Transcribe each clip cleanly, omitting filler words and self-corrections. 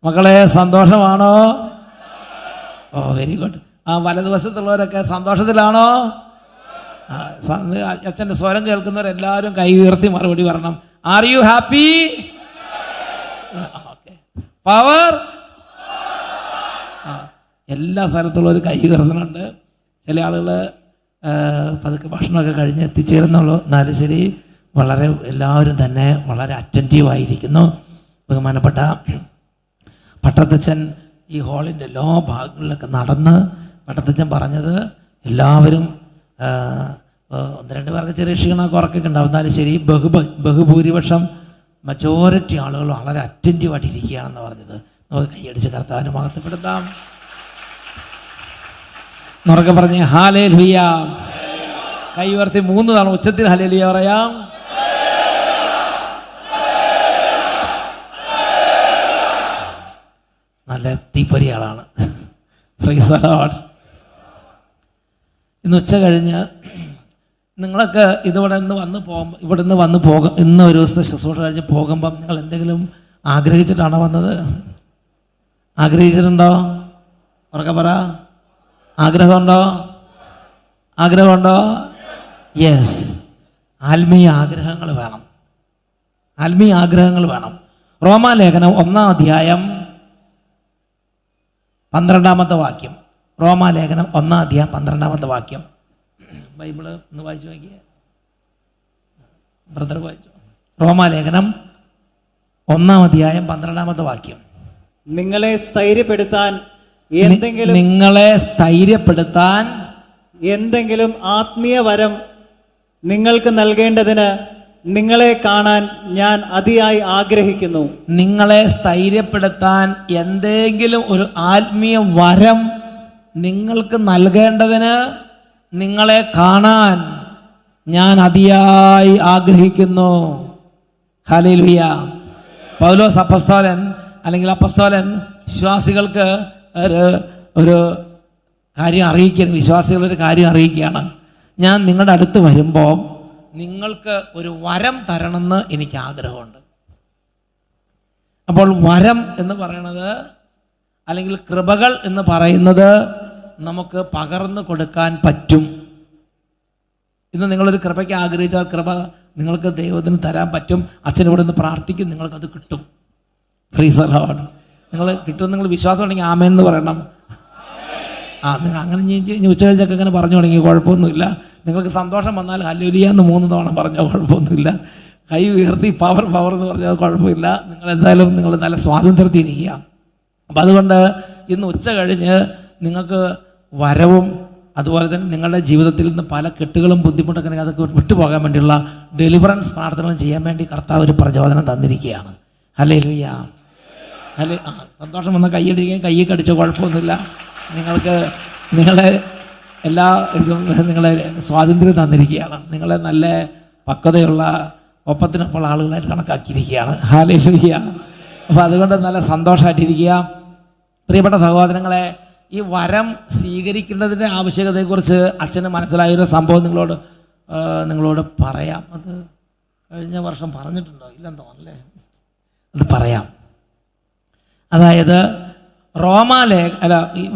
മക്കളെ സന്തോഷമാണോ? ഓ very good. ആ വലതുവശത്തുള്ളവരൊക്കെ സന്തോഷത്തിലാണോ? അച്ഛൻ്റെ സ്വരം കേൾക്കുന്നവരെല്ലാവരും കൈ ഉയർത്തി മറുപടി പറയണം. Are you happy? Okay. Power. എല്ലാ സ്ഥലത്തുള്ളവർ കൈ ഉയർത്തുന്നുണ്ട്. ചില ആളുകൾ പതുക്കെ ഭക്ഷണമൊക്കെ കഴിഞ്ഞ് എത്തിച്ചേരുന്നുള്ളൂ. എന്നാലും ശരി, വളരെ എല്ലാവരും തന്നെ വളരെ അറ്റൻറ്റീവായിരിക്കുന്നു. ബഹുമാനപ്പെട്ട പട്ടത്തച്ഛൻ ഈ ഹാളിൻ്റെ എല്ലാ ഭാഗങ്ങളിലൊക്കെ നടന്ന് പട്ടത്തച്ഛൻ പറഞ്ഞത് എല്ലാവരും ഒന്ന് രണ്ട് പേർക്ക് ചെറിയ ക്ഷീണമൊക്കെ ഉറക്കൊക്കെ ഉണ്ടാവും. എന്നാലും ശരി, ബഹുഭൂരിപക്ഷം മജോറിറ്റി ആളുകൾ വളരെ അറ്റൻറ്റീവായിട്ട് ഇരിക്കുകയാണെന്ന് പറഞ്ഞത്. നമുക്ക് കൈയടിച്ച് കർത്താവിനെ മഹത്വപ്പെടുത്താം. ഉറക്കെ പറഞ്ഞ് ഹല്ലേലൂയ. കൈ ഉയർത്തി 3 തവണ ഉച്ചത്തിൽ ഹല്ലേലൂയ പറയാം. നല്ല തീപ്പൊരിയാളാണ്. Price the Lord. ഇന്ന് ഉച്ച കഴിഞ്ഞ് നിങ്ങളൊക്കെ ഇവിടെ നിന്ന് വന്ന് പോകും. ഇന്ന് ഒരു ദിവസത്തെ ശുശ്രൂഷ കഴിഞ്ഞ് പോകുമ്പം നിങ്ങൾ എന്തെങ്കിലും ആഗ്രഹിച്ചിട്ടാണോ വന്നത്? ആഗ്രഹിച്ചിട്ടുണ്ടോ? ഉറക്കെ പറ. ആഗ്രഹമുണ്ടോ? യെസ്. ആത്മീയ ആഗ്രഹങ്ങൾ വേണം. റോമാലേഖനം 1-ാം അധ്യായം 12-ാമത്തെ വാക്യം. റോമാലേഖനം 1-ാം അധ്യായം 12-ാമത്തെ വാക്യം. ബൈബിള് ഒന്ന് വായിച്ചു നോക്കിയേ. ബ്രദർ വായിച്ചു. റോമാലേഖനം 1-ാം അധ്യായം 12-ാമത്തെ വാക്യം. നിങ്ങളെ സ്ഥൈര്യപ്പെടുത്താൻ എന്തെങ്കിലും ആത്മീയ വരം നിങ്ങൾക്ക് നൽകേണ്ടതിന് നിങ്ങളെ കാണാൻ ഞാൻ അതിയായി ആഗ്രഹിക്കുന്നു. നിങ്ങളെ സ്ഥൈര്യപ്പെടുത്താൻ എന്തെങ്കിലും ഒരു ആത്മീയ വരം നിങ്ങൾക്ക് നൽകേണ്ടതിന് നിങ്ങളെ കാണാൻ ഞാൻ അതിയായി ആഗ്രഹിക്കുന്നു. ഹല്ലേലൂയ. പൗലോസ് അപ്പസ്തോലൻ വിശ്വാസികൾക്ക് ഒരു കാര്യം അറിയിക്കുകയാണ്. വിശ്വാസികളൊരു കാര്യം അറിയിക്കുകയാണ്. ഞാൻ നിങ്ങളുടെ അടുത്ത് വരുമ്പോൾ നിങ്ങൾക്ക് ഒരു വരം തരണമെന്ന് എനിക്ക് ആഗ്രഹമുണ്ട്. അപ്പോൾ വരം എന്ന് പറയുന്നത്, അല്ലെങ്കിൽ കൃപകൾ എന്ന് പറയുന്നത് നമുക്ക് പകർന്നു കൊടുക്കാൻ പറ്റും. ഇന്ന് നിങ്ങളൊരു കൃപയ്ക്ക് ആഗ്രഹിച്ചാൽ കൃപ നിങ്ങൾക്ക് ദൈവത്തിന് തരാൻ പറ്റും. അച്ഛനിവിടെ നിന്ന് പ്രാർത്ഥിക്കും, നിങ്ങൾക്കത് കിട്ടും. Price the Lord. നിങ്ങൾ കിട്ടുമെന്ന് നിങ്ങൾ വിശ്വാസം ഉണ്ടെങ്കിൽ ആമേൻ എന്ന് പറയണം. നിങ്ങൾ അങ്ങനെ ഉച്ച കഴിഞ്ഞൊക്കെ അങ്ങനെ പറഞ്ഞു തുടങ്ങി, കുഴപ്പമൊന്നുമില്ല. നിങ്ങൾക്ക് സന്തോഷം വന്നാൽ ഹല്ലേലൂയ എന്ന് 3 തവണ പറഞ്ഞാൽ കുഴപ്പമൊന്നുമില്ല. കൈ ഉയർത്തി പവർ എന്ന് പറഞ്ഞാൽ കുഴപ്പമില്ല. നിങ്ങൾ നല്ല സ്വാതന്ത്ര്യത്തിൽ ഇരിക്കുക. അപ്പം അതുകൊണ്ട് ഇന്ന് ഉച്ച കഴിഞ്ഞ് നിങ്ങൾക്ക് വരവും അതുപോലെ തന്നെ നിങ്ങളുടെ ജീവിതത്തിൽ നിന്ന് പല കെട്ടുകളും ബുദ്ധിമുട്ടൊക്കെ ഉണ്ടെങ്കിൽ അതൊക്കെ വിട്ടുപോകാൻ വേണ്ടിയുള്ള ഡെലിവറൻസ് പ്രാർത്ഥനകളും ചെയ്യാൻ വേണ്ടി കർത്താവ് ഒരു പ്രചോദനം തന്നിരിക്കുകയാണ്. ഹല്ലേലൂയ. സന്തോഷം വന്ന കൈയടിക്കുകയും കൈയ്യൊക്കെ അടിച്ചോ, കുഴപ്പമൊന്നുമില്ല. നിങ്ങൾക്ക് നിങ്ങളെ എല്ലാ ഇതും നിങ്ങളെ സ്വാതന്ത്ര്യം തന്നിരിക്കുകയാണ്. നിങ്ങളെ നല്ല പക്വതയുള്ള ഒപ്പത്തിനൊപ്പമുള്ള ആളുകളായിട്ട് കണക്കാക്കിയിരിക്കുകയാണ്. ഹല്ലേലൂയ. അപ്പോൾ അതുകൊണ്ട് നല്ല സന്തോഷമായിട്ടിരിക്കുക. പ്രിയപ്പെട്ട സഹോദരങ്ങളെ, ഈ വരം സ്വീകരിക്കേണ്ടതിൻ്റെ ആവശ്യകതയെക്കുറിച്ച് അച്ഛന് മനസ്സിലായൊരു സംഭവം നിങ്ങളോട് പറയാം. അത് കഴിഞ്ഞ വർഷം പറഞ്ഞിട്ടുണ്ടോ? ഇല്ലെന്ന് തോന്നല്ലേ. അത് പറയാം. അതായത്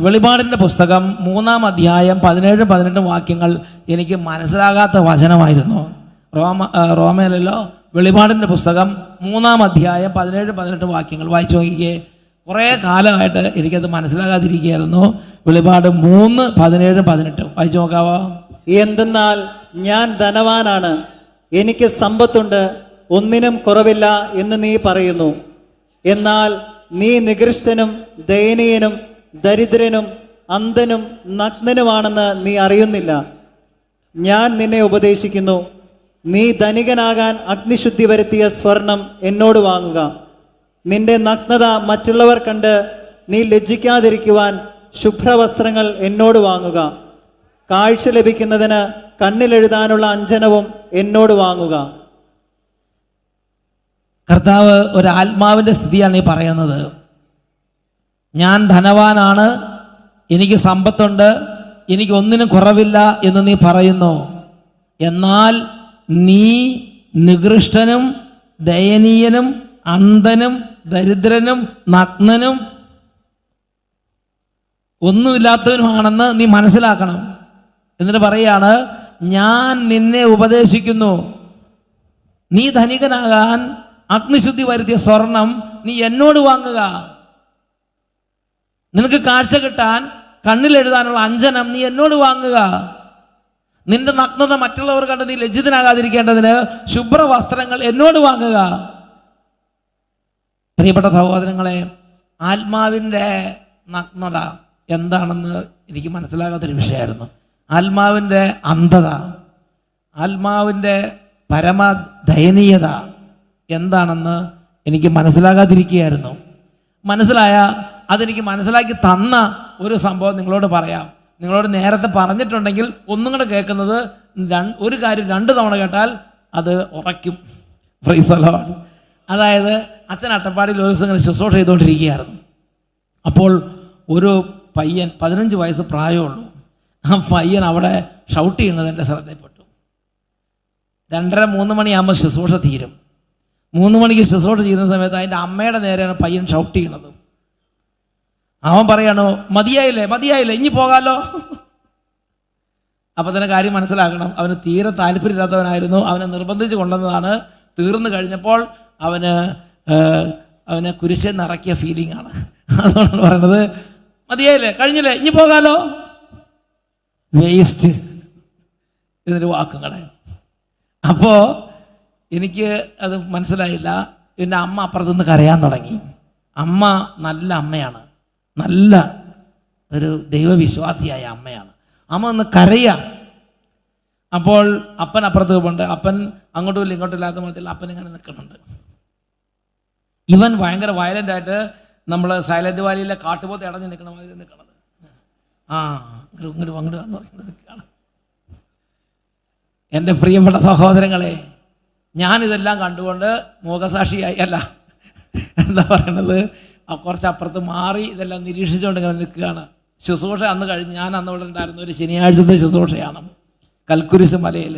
വെളിപാടിൻ്റെ പുസ്തകം 3-ാം അധ്യായം 17-18 വാക്യങ്ങൾ എനിക്ക് മനസ്സിലാകാത്ത വചനമായിരുന്നു. റോമയിലല്ലോ, വെളിപാടിൻ്റെ പുസ്തകം 3-ാം അധ്യായം 17-18 വാക്യങ്ങൾ വായിച്ചു നോക്കിക്കേ. കുറേ കാലമായിട്ട് എനിക്കത് മനസ്സിലാകാതിരിക്കുകയായിരുന്നു. വെളിപാട് 3:17-18 വായിച്ചു നോക്കാവോ? എന്തെന്നാൽ ഞാൻ ധനവാനാണ്, എനിക്ക് സമ്പത്തുണ്ട്, ഒന്നിനും കുറവില്ല എന്ന് നീ പറയുന്നു. എന്നാൽ നീ നികൃഷ്ടനും ദയനീയനും ദരിദ്രനും അന്ധനും നഗ്നനുമാണെന്ന് നീ അറിയുന്നില്ല. ഞാൻ നിന്നെ ഉപദേശിക്കുന്നു, നീ ധനികനാകാൻ അഗ്നിശുദ്ധി വരുത്തിയ സ്വർണം എന്നോട് വാങ്ങുക. നിന്റെ നഗ്നത മറ്റുള്ളവർ കണ്ട് നീ ലജ്ജിക്കാതിരിക്കുവാൻ ശുഭ്രവസ്ത്രങ്ങൾ എന്നോട് വാങ്ങുക. കാഴ്ച ലഭിക്കുന്നതിന് കണ്ണിലെഴുതാനുള്ള അഞ്ജനവും എന്നോട് വാങ്ങുക. കർത്താവ് ഒരു ആത്മാവിൻ്റെ സ്ഥിതിയാണ് ഈ പറയുന്നത്. ഞാൻ ധനവാനാണ്, എനിക്ക് സമ്പത്തുണ്ട്, എനിക്ക് ഒന്നിനും കുറവില്ല എന്ന് നീ പറയുന്നു. എന്നാൽ നീ നികൃഷ്ടനും ദയനീയനും അന്ധനും ദരിദ്രനും നഗ്നനും ഒന്നുമില്ലാത്തവനുമാണെന്ന് നീ മനസ്സിലാക്കണം. എന്നിട്ട് പറയാണ്, ഞാൻ നിന്നെ ഉപദേശിക്കുന്നു, നീ ധനികനാകാൻ അഗ്നിശുദ്ധി വരുത്തിയ സ്വർണം നീ എന്നോട് വാങ്ങുക. നിനക്ക് കാഴ്ച കിട്ടാൻ കണ്ണിലെഴുതാനുള്ള അഞ്ജനം നീ എന്നോട് വാങ്ങുക. നിന്റെ നഗ്നത മറ്റുള്ളവർ കണ്ട് നീ ലജ്ജിതനാകാതിരിക്കേണ്ടതിന് ശുഭ്രവസ്ത്രങ്ങൾ എന്നോട് വാങ്ങുക. പ്രിയപ്പെട്ട സഹോദരങ്ങളെ, ആത്മാവിൻ്റെ നഗ്നത എന്താണെന്ന് എനിക്ക് മനസ്സിലാകാത്തൊരു വിഷയമായിരുന്നു. ആത്മാവിൻ്റെ അന്ധത, ആത്മാവിൻ്റെ പരമദയനീയത എന്താണെന്ന് എനിക്ക് മനസ്സിലാകാതിരിക്കുകയായിരുന്നു. അതെനിക്ക് മനസ്സിലാക്കി തന്ന ഒരു സംഭവം നിങ്ങളോട് പറയാം. നിങ്ങളോട് നേരത്തെ പറഞ്ഞിട്ടുണ്ടെങ്കിൽ ഒന്നും കൂടെ കേൾക്കുന്നത്, ഒരു കാര്യം 2 തവണ കേട്ടാൽ അത് ഉറയ്ക്കും. Price the Lord. അതായത് അച്ഛൻ അട്ടപ്പാടിയിൽ ഒരു ദിവസം ഇങ്ങനെ ശുശ്രൂഷ ചെയ്തുകൊണ്ടിരിക്കുകയായിരുന്നു. അപ്പോൾ ഒരു പയ്യൻ 15 വയസ്സ് പ്രായമുള്ളൂ. ആ പയ്യൻ അവിടെ ഷൗട്ട് ചെയ്യുന്നത് എൻ്റെ ശ്രദ്ധയിൽപ്പെട്ടു. 2:30-3 മണിയാകുമ്പോൾ ശുശ്രൂഷ തീരും. 3 മണിക്ക് ശുശ്രൂഷ ചെയ്യുന്ന സമയത്ത് അതിൻ്റെ അമ്മയുടെ നേരെയാണ് പയ്യൻ ഷൗട്ട് ചെയ്യണത്. അവൻ പറയണോ, മതിയായില്ലേ ഇനി പോകാലോ. അപ്പം തന്നെ കാര്യം മനസ്സിലാക്കണം, അവന് തീരെ താല്പര്യമില്ലാത്തവനായിരുന്നു. അവനെ നിർബന്ധിച്ച് കൊണ്ടുവന്നതാണ്. തീർന്നു കഴിഞ്ഞപ്പോൾ അവനെ കുരിശിൽ നിറക്കിയ ഫീലിംഗ് ആണ്. അതുകൊണ്ടാണ് പറയണത്, കഴിഞ്ഞില്ലേ ഇനി പോകാലോ. വേസ്റ്റ് ഇതിൻ്റെ വാക്കുകളെ. അപ്പോൾ എനിക്ക് അത് മനസ്സിലായില്ല. എൻ്റെ അമ്മ അപ്പുറത്തുനിന്ന് കരയാൻ തുടങ്ങി. അമ്മ നല്ല അമ്മയാണ്, നല്ല ഒരു ദൈവവിശ്വാസിയായ അമ്മയാണ്. അമ്മ ഒന്ന് കരയാം. അപ്പോൾ അപ്പൻ അപ്പുറത്ത് പോണ്ട്. അപ്പൻ അങ്ങോട്ടും ഇല്ല ഇങ്ങോട്ടും ഇല്ലാത്ത മതിൽ അപ്പൻ ഇങ്ങനെ നിൽക്കുന്നുണ്ട്. ഇവൻ ഭയങ്കര വയലൻ്റായിട്ട് നമ്മൾ സൈലന്റ് വാലിയിലെ കാട്ടുപോത്ത് ഇടഞ്ഞ് നിൽക്കണ മാതിരി നിൽക്കണത്. ഇങ്ങോട്ട് വന്ന് നിൽക്കുകയാണ്. എൻ്റെ പ്രിയപ്പെട്ട സഹോദരങ്ങളെ, ഞാനിതെല്ലാം കണ്ടുകൊണ്ട് മൂകസാക്ഷിയായി എന്താ പറയണത്, കുറച്ചപ്പുറത്ത് മാറി ഇതെല്ലാം നിരീക്ഷിച്ചുകൊണ്ട് ഇങ്ങനെ നിൽക്കുകയാണ്. ശുശ്രൂഷ അന്ന് കഴിഞ്ഞ് ഞാൻ അന്ന് ഇവിടെ ഉണ്ടായിരുന്ന ഒരു ശനിയാഴ്ചത്തെ ശുശ്രൂഷയാണ് കൽക്കുരിശ് മലയിൽ.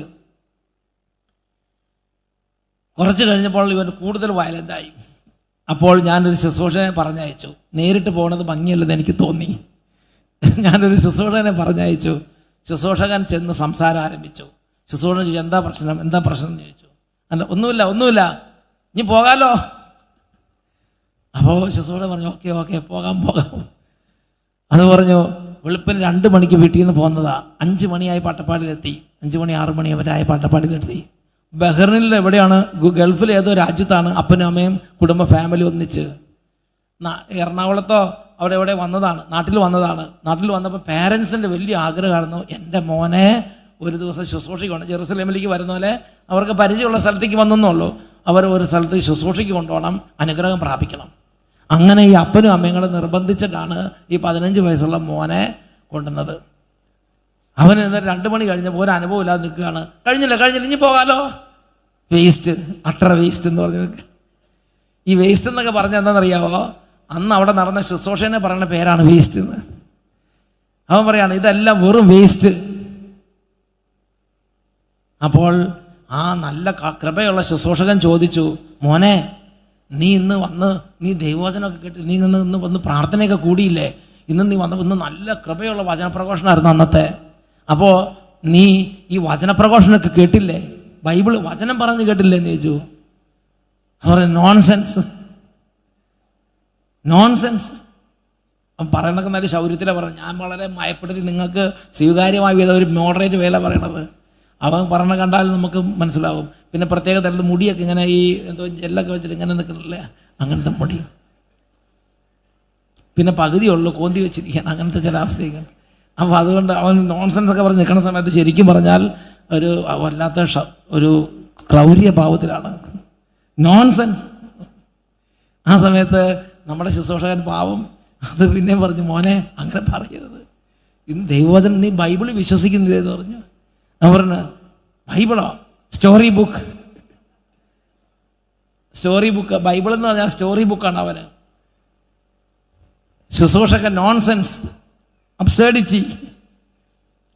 കുറച്ച് കഴിഞ്ഞപ്പോൾ ഇവൻ കൂടുതൽ വയലൻ്റായി. അപ്പോൾ ഞാനൊരു ശുശ്രൂഷനെ പറഞ്ഞയച്ചു. നേരിട്ട് പോകുന്നത് ഭംഗിയല്ലെന്ന് എനിക്ക് തോന്നി. ഞാനൊരു ശുശ്രൂഷകനെ പറഞ്ഞയച്ചു. ശുശ്രൂഷകൻ ചെന്ന് സംസാരം ആരംഭിച്ചു. ശുശ്രൂഷകൻ ചോദിച്ചു, എന്താ പ്രശ്നം എന്ന് ചോദിച്ചു. അല്ല ഒന്നുമില്ല ഇനി പോകാലോ. അപ്പോൾ ശുശ്രൂഷകൻ പറഞ്ഞു, ഓക്കെ പോകാം. അത് പറഞ്ഞു, വെളുപ്പിന് 2 മണിക്ക് വീട്ടിൽ നിന്ന് പോകുന്നതാ. 5 മണിയായി പാട്ടപ്പാടിയിലെത്തി. 5 മണി 6 മണി അവരായി പാട്ടപ്പാടിയിലെത്തി. ബഹ്റിനിൽ എവിടെയാണ്, ഗൾഫിൽ ഏതോ രാജ്യത്താണ് അപ്പനും അമ്മയും കുടുംബ ഫാമിലി ഒന്നിച്ച്. എറണാകുളത്തോ അവിടെ വന്നതാണ്, നാട്ടിൽ വന്നതാണ്. നാട്ടിൽ വന്നപ്പോൾ പാരൻസിൻ്റെ വലിയ ആഗ്രഹമായിരുന്നു, എൻ്റെ മോനെ ഒരു ദിവസം ശുശ്രൂഷയ്ക്ക് ജെറുസലേമിലേക്ക് വരുന്ന പോലെ അവർക്ക് പരിചയമുള്ള സ്ഥലത്തേക്ക് വന്നെന്നുള്ളൂ. അവർ ഒരു സ്ഥലത്ത് ശുശ്രൂഷയ്ക്ക് കൊണ്ടുപോകണം, അനുഗ്രഹം പ്രാപിക്കണം. അങ്ങനെ ഈ അപ്പനും അമ്മയും കൂടെ നിർബന്ധിച്ചിട്ടാണ് ഈ 15 വയസ്സുള്ള മോനെ കൊണ്ടുവന്നത്. അവൻ എന്നിട്ട് 2 മണി കഴിഞ്ഞപ്പോൾ ഒരു അനുഭവം ഇല്ലാതെ നിൽക്കുകയാണ്. കഴിഞ്ഞില്ല ഇനി പോകാലോ. വേസ്റ്റ്, അട്ടർ വേസ്റ്റ് എന്ന് പറഞ്ഞ് നിൽക്കുക. ഈ വേസ്റ്റ് എന്നൊക്കെ പറഞ്ഞാൽ എന്താണെന്നറിയാമോ, അന്ന് അവിടെ നടന്ന ശുശ്രൂഷനെ പറയുന്ന പേരാണ് വേസ്റ്റ് എന്ന്. അവൻ പറയാണ്, ഇതെല്ലാം വെറും വേസ്റ്റ്. അപ്പോൾ ആ നല്ല കൃപയുള്ള ശുശ്രൂഷകൻ ചോദിച്ചു, മോനെ നീ ഇന്ന് വന്ന് നീ ദൈവവചനമൊക്കെ കേട്ട് നീ ഇന്ന് വന്ന് പ്രാർത്ഥനയൊക്കെ കൂടിയില്ലേ, ഇന്ന് നീ ഇന്ന് നല്ല കൃപയുള്ള വചനപ്രഘോഷണമായിരുന്നു അന്നത്തെ. അപ്പോൾ നീ ഈ വചനപ്രഘോഷണമൊക്കെ കേട്ടില്ലേ, ബൈബിള് വചനം പറഞ്ഞ് കേട്ടില്ലേ എന്ന് ചോദിച്ചു. അവർ നോൺസെൻസ് അവൻ പറയണൊക്കെ നല്ല ശൗര്യത്തിലാണ് പറഞ്ഞത്. ഞാൻ വളരെ മയപ്പെടുത്തി നിങ്ങൾക്ക് സ്വീകാര്യമായ വിധം ഒരു മോഡറേറ്റ് വേല പറയണത്. അവൻ പറഞ്ഞ കണ്ടാൽ നമുക്ക് മനസ്സിലാവും. പിന്നെ പ്രത്യേക തരത്തിൽ മുടിയൊക്കെ ഇങ്ങനെ ഈ എന്തോ ജെല്ലൊക്കെ വെച്ചിട്ട് ഇങ്ങനെ നിൽക്കണില്ലേ, അങ്ങനത്തെ മുടി. പിന്നെ പകുതിയുള്ളൂ കോന്തി വെച്ചിരിക്കുകയാണ്, അങ്ങനത്തെ ചില അവസ്ഥയൊക്കെയാണ്. അപ്പോൾ അതുകൊണ്ട് അവൻ നോൺസെൻസ് ഒക്കെ പറഞ്ഞ് നിൽക്കുന്ന സമയത്ത് ശരിക്കും പറഞ്ഞാൽ ഒരു വല്ലാത്ത ഒരു ക്രൗര്യ ഭാവത്തിലാണ്. നോൺസെൻസ്. ആ സമയത്ത് നമ്മുടെ ശുശ്രൂഷകൻ പാവം അത് പിന്നെയും പറഞ്ഞു, മോനെ അങ്ങനെ പറയരുത്, ഇന്ന് ദൈവവചനം നീ ബൈബിളിൽ വിശ്വസിക്കുന്നില്ലേ എന്ന് പറഞ്ഞു. ഞാൻ പറഞ്ഞു, ബൈബിളോ? സ്റ്റോറി ബുക്ക് ബൈബിൾ എന്ന് പറഞ്ഞാൽ സ്റ്റോറി ബുക്കാണ് അവന്. ശുശ്രൂഷകൻ നോൺസെൻസ്, അബ്സേർഡിറ്റി.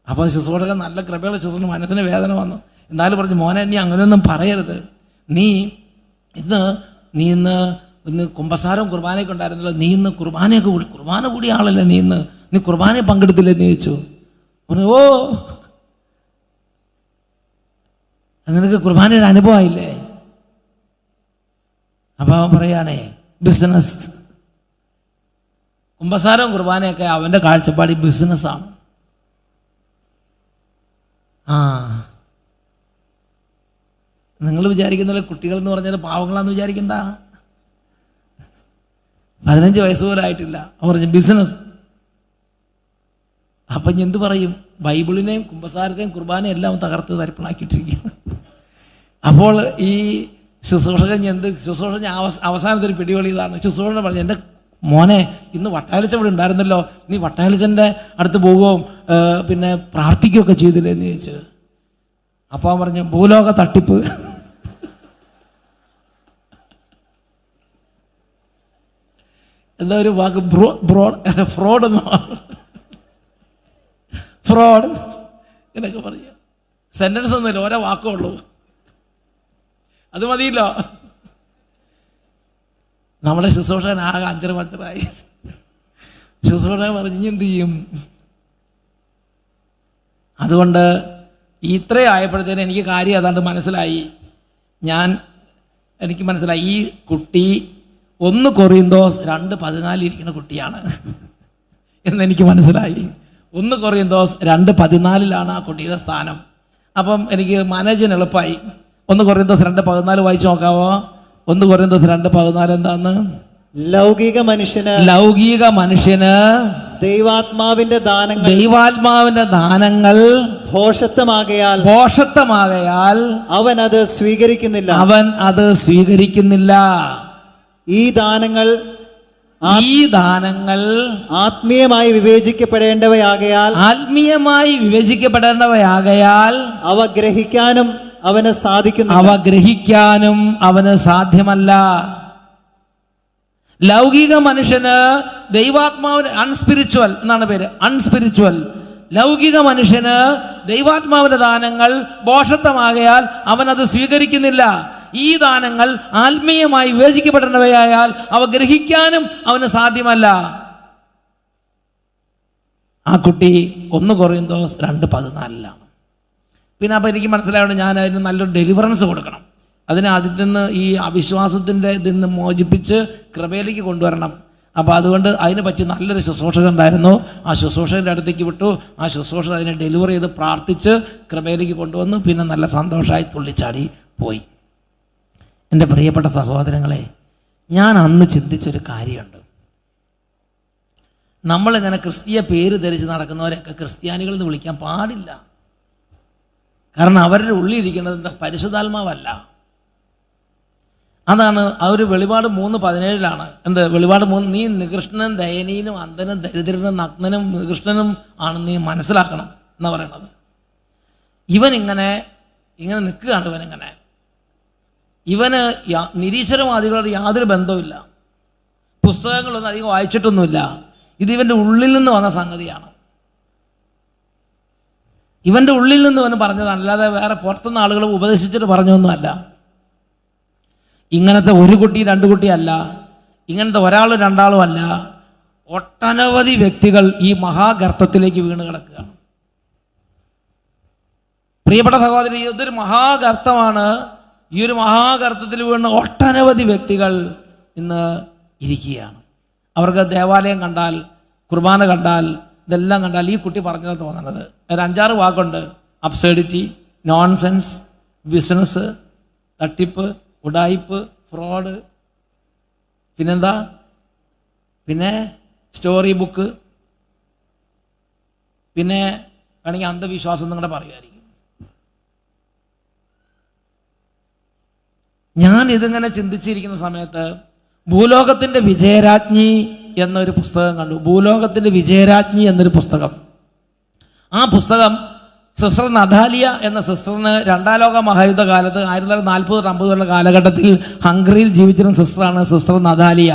അപ്പോൾ ശുശ്രൂഷകൻ നല്ല കൃപയുള്ള ശുശ്രൂഷ, മനസ്സിന് വേദന വന്നു. എന്നാലും പറഞ്ഞു, മോനെ നീ അങ്ങനെയൊന്നും പറയരുത്, നീ ഇന്ന് ഇന്ന് കുമ്പസാരവും കുർബാനയൊക്കെ ഉണ്ടായിരുന്നല്ലോ, നീ ഇന്ന് കുർബാന കൂടിയ ആളല്ലേ, നീ കുർബാനയെ പങ്കെടുത്തില്ലെന്ന് ചോദിച്ചു. പറഞ്ഞു, ഓ നിനക്ക് കുർബാനയുടെ അനുഭവമായില്ലേ? അപ്പം അവൻ പറയുകയാണേ, ബിസിനസ്, കുമ്പസാരവും കുർബാനയൊക്കെ അവൻ്റെ കാഴ്ചപ്പാടി ബിസിനസ്സാണ്. നിങ്ങൾ വിചാരിക്കുന്നില്ല കുട്ടികൾ എന്ന് പറഞ്ഞാൽ പാവങ്ങളാന്ന് വിചാരിക്കണ്ട. 15 വയസ്സ് പോലും ആയിട്ടില്ല. അവർ പറഞ്ഞു ബിസിനസ്. അപ്പം എന്ത് പറയും? ബൈബിളിനെയും കുമ്പസാരത്തെയും കുർബാനയും എല്ലാം തകർത്ത് തരിപ്പണാക്കിയിട്ടിരിക്കും. അപ്പോൾ ഈ ശുശ്രൂഷകൻ അവസാനത്തെ പിടിവളി ഇതാണ്. ശുശ്രൂഷകൻ പറഞ്ഞു, എൻ്റെ മോനെ ഇന്ന് വട്ടായലിച്ച ഇവിടെ ഉണ്ടായിരുന്നല്ലോ, നീ വട്ടായലിച്ചൻ്റെ അടുത്ത് പോവുകയും പിന്നെ പ്രാർത്ഥിക്കുകയൊക്കെ ചെയ്തില്ലേ എന്ന് ചോദിച്ചു. അപ്പോൾ അവൻ പറഞ്ഞു, ഭൂലോക തട്ടിപ്പ്. എന്താ ഒരു വാക്ക്, ഫ്രോഡ് എന്നൊക്കെ പറഞ്ഞു. സെൻറ്റൻസ് ഒന്നുമില്ല, ഓരോ വാക്കുള്ളൂ, അത് മതിയല്ലോ. നമ്മുടെ ശുശ്രൂഷകൻ ആകെ അഞ്ചരായി. ശുശ്രൂഷകൻ പറഞ്ഞു എന്ത് ചെയ്യും? അതുകൊണ്ട് ഇത്രയും ആയപ്പോഴത്തേനും എനിക്ക് കാര്യം ഏതാണ്ട് മനസ്സിലായി. എനിക്ക് മനസ്സിലായി ഈ കുട്ടി 1 കൊറിന്തോസ് 2:14 ഇരിക്കുന്ന കുട്ടിയാണ് എന്നെനിക്ക് മനസ്സിലായി. 1 കൊറിന്തോസ് 2:14 ആ കുട്ടിയുടെ സ്ഥാനം. അപ്പം എനിക്ക് മാനേജ് ചെയ്യാൻ എളുപ്പമായി. 1 കൊറിന്തോസ് 2:14 വായിച്ചു നോക്കാവോ? 1 കൊറിന്തോസ് 2:14 എന്താന്ന്? ലൗകിക മനുഷ്യന് ദൈവാത്മാവിന്റെ ദാനങ്ങൾ ഭോഷത്വമാകയാൽ അവൻ അത് സ്വീകരിക്കുന്നില്ല. ഈ ദാനങ്ങൾ ആത്മീയമായി വിവേചിക്കപ്പെടേണ്ടവയാകയാൽ അവ ഗ്രഹിക്കാനും അവന് സാധ്യമല്ല. ലൗകിക മനുഷ്യന് ദൈവാത്മാവിന് അൺസ്പിരിച്വൽ എന്നാണ് പേര്, അൺസ്പിരിച്വൽ. ലൗകിക മനുഷ്യന് ദൈവാത്മാവിന്റെ ദാനങ്ങൾ ഭോഷത്വമാകയാൽ അവനത് സ്വീകരിക്കുന്നില്ല. ഈ ദാനങ്ങൾ ആത്മീയമായി വിവേചിക്കപ്പെടേണ്ടവയായാൽ അവ ഗ്രഹിക്കാനും അവന് സാധ്യമല്ല. ആ കുട്ടി 1 കൊറിന്തോസ് 2:14 പിന്നെ അപ്പം എനിക്ക് മനസ്സിലാവുന്നത് ഞാൻ അതിന് നല്ലൊരു ഡെലിവറൻസ് കൊടുക്കണം. അതിനെ അതിൽ നിന്ന് ഈ അവിശ്വാസത്തിൻ്റെ ഇതിൽ നിന്ന് മോചിപ്പിച്ച് കൃപയിലേക്ക് കൊണ്ടുവരണം. അപ്പോൾ അതുകൊണ്ട് അതിന് പറ്റി നല്ലൊരു ശുശ്രൂഷകൻ ഉണ്ടായിരുന്നു. ആ ശുശ്രൂഷകൻ്റെ അടുത്തേക്ക് വിട്ടു. ആ ശുശ്രൂഷകൻ അതിനെ ഡെലിവർ ചെയ്ത് പ്രാർത്ഥിച്ച് കൃപയിലേക്ക് കൊണ്ടുവന്നു. പിന്നെ നല്ല സന്തോഷമായി തുള്ളിച്ചാടി പോയി. എൻ്റെ പ്രിയപ്പെട്ട സഹോദരങ്ങളെ, ഞാൻ അന്ന് ചിന്തിച്ചൊരു കാര്യമുണ്ട്. നമ്മളിങ്ങനെ ക്രിസ്തീയ പേര് ധരിച്ച് നടക്കുന്നവരെയൊക്കെ ക്രിസ്ത്യാനികൾ എന്ന് വിളിക്കാൻ പാടില്ല. കാരണം അവരുടെ ഉള്ളിലിരിക്കുന്നത് എന്താ? പരിശുദ്ധാത്മാവല്ല. അതാണ് ആ ഒരു വെളിപാട് 3:17 എന്ത്? വെളിപാട് 3, നീ നികൃഷ്ടനും ദയനീയനും അന്ധനും ദരിദ്രനും നഗ്നനും നികൃഷ്ടനും ആണ് നീ മനസ്സിലാക്കണം എന്നാ പറയണത്. ഇവനിങ്ങനെ നിൽക്കുകയാണ്. ഇവന് നിരീശ്വരവാദികളോട് യാതൊരു ബന്ധവുമില്ല. പുസ്തകങ്ങളൊന്നും അധികം വായിച്ചിട്ടൊന്നുമില്ല. ഇത് ഇവൻ്റെ ഉള്ളിൽ നിന്ന് വന്ന സംഗതിയാണ്. ഇവൻ്റെ ഉള്ളിൽ നിന്ന് ഇവന് പറഞ്ഞതാണ്, അല്ലാതെ വേറെ പുറത്തുനിന്ന് ആളുകൾ ഉപദേശിച്ചിട്ട് പറഞ്ഞൊന്നുമല്ല. ഇങ്ങനത്തെ 1 കുട്ടി 2 കുട്ടിയല്ല, ഇങ്ങനത്തെ 1 2 അല്ല, ഒട്ടനവധി വ്യക്തികൾ ഈ മഹാഗർത്തത്തിലേക്ക് വീണ് കിടക്കുകയാണ്. പ്രിയപ്പെട്ട സഹോദരി, ഇതൊരു മഹാഗർത്തമാണ്. ഈ ഒരു മഹാഗർത്തത്തിൽ വീണ് ഒട്ടനവധി വ്യക്തികൾ ഇന്ന് ഇരിക്കുകയാണ്. അവർക്ക് ദേവാലയം കണ്ടാൽ, കുർബാന കണ്ടാൽ, ഇതെല്ലാം കണ്ടാൽ ഈ കുട്ടി പറഞ്ഞത് തോന്നണത് ഒരു 5-6 വാക്കുണ്ട്: അബ്സേഡിറ്റി, നോൺസെൻസ്, ബിസിനസ്, തട്ടിപ്പ്, ഉടായിപ്പ്, ഫ്രോഡ്, പിന്നെന്താ, പിന്നെ സ്റ്റോറി ബുക്ക്, പിന്നെ വേണമെങ്കിൽ അന്ധവിശ്വാസം നിങ്ങളുടെ പറയുമായിരിക്കും. ഞാൻ ഇതിങ്ങനെ ചിന്തിച്ചിരിക്കുന്ന സമയത്ത് ഭൂലോകത്തിൻ്റെ വിജയരാജ്ഞി എന്നൊരു പുസ്തകം കണ്ടു. ഭൂലോകത്തിൻ്റെ വിജയരാജ്ഞി എന്നൊരു പുസ്തകം. ആ പുസ്തകം സിസ്റ്റർ നഥാലിയ എന്ന സിസ്റ്ററിന് 2ാം ലോക മഹായുദ്ധ കാലത്ത് 1940-50 കാലഘട്ടത്തിൽ ഹംഗറിയിൽ ജീവിച്ചിരുന്ന സിസ്റ്ററാണ് സിസ്റ്റർ നഥാലിയ.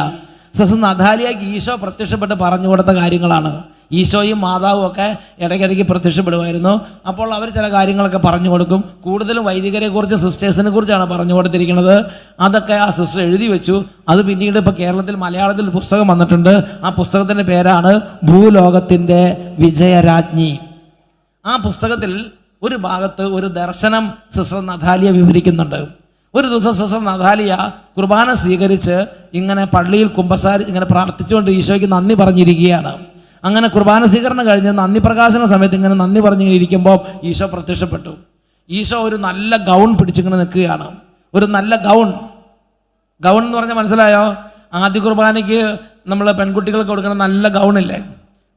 സിസ്റ്റർ നഥാലിയയ്ക്ക് ഈശോ പ്രത്യക്ഷപ്പെട്ട് പറഞ്ഞു കൊടുത്ത കാര്യങ്ങളാണ്. ഈശോയും മാതാവും ഒക്കെ ഇടയ്ക്കിടയ്ക്ക് പ്രത്യക്ഷപ്പെടുമായിരുന്നു. അപ്പോൾ അവർ ചില കാര്യങ്ങളൊക്കെ പറഞ്ഞു കൊടുക്കും. കൂടുതലും വൈദികരെക്കുറിച്ച് സിസ്റ്റേഴ്സിനെ കുറിച്ചാണ് പറഞ്ഞു കൊടുത്തിരിക്കുന്നത്. അതൊക്കെ ആ സിസ്റ്റർ എഴുതി വെച്ചു. അത് പിന്നീട് ഇപ്പോൾ കേരളത്തിൽ മലയാളത്തിൽ പുസ്തകം വന്നിട്ടുണ്ട്. ആ പുസ്തകത്തിൻ്റെ പേരാണ് ഭൂലോകത്തിൻ്റെ വിജയരാജ്ഞി. ആ പുസ്തകത്തിൽ ഒരു ഭാഗത്ത് ഒരു ദർശനം സിസ്റ്റർ നഥാലിയ വിവരിക്കുന്നുണ്ട്. ഒരു ദിവസം സിസ്റ്റർ നഥാലിയ കുർബാന സ്വീകരിച്ച് ഇങ്ങനെ പള്ളിയിൽ കുമ്പസാരി ഇങ്ങനെ പ്രാർത്ഥിച്ചുകൊണ്ട് ഈശോയ്ക്ക് നന്ദി പറഞ്ഞിരിക്കുകയാണ്. അങ്ങനെ കുർബാന സ്വീകരണം കഴിഞ്ഞ് നന്ദി പ്രകാശന സമയത്ത് ഇങ്ങനെ നന്ദി പറഞ്ഞിങ്ങനെ ഇരിക്കുമ്പോൾ ഈശോ പ്രത്യക്ഷപ്പെട്ടു. ഈശോ ഒരു നല്ല ഗൗൺ പിടിച്ചിങ്ങനെ നിൽക്കുകയാണ്. ഒരു നല്ല ഗൗൺ എന്ന് പറഞ്ഞാൽ മനസ്സിലായോ? ആദ്യ കുർബാനയ്ക്ക് നമ്മൾ പെൺകുട്ടികൾക്ക് കൊടുക്കുന്ന നല്ല ഗൗണില്ലേ?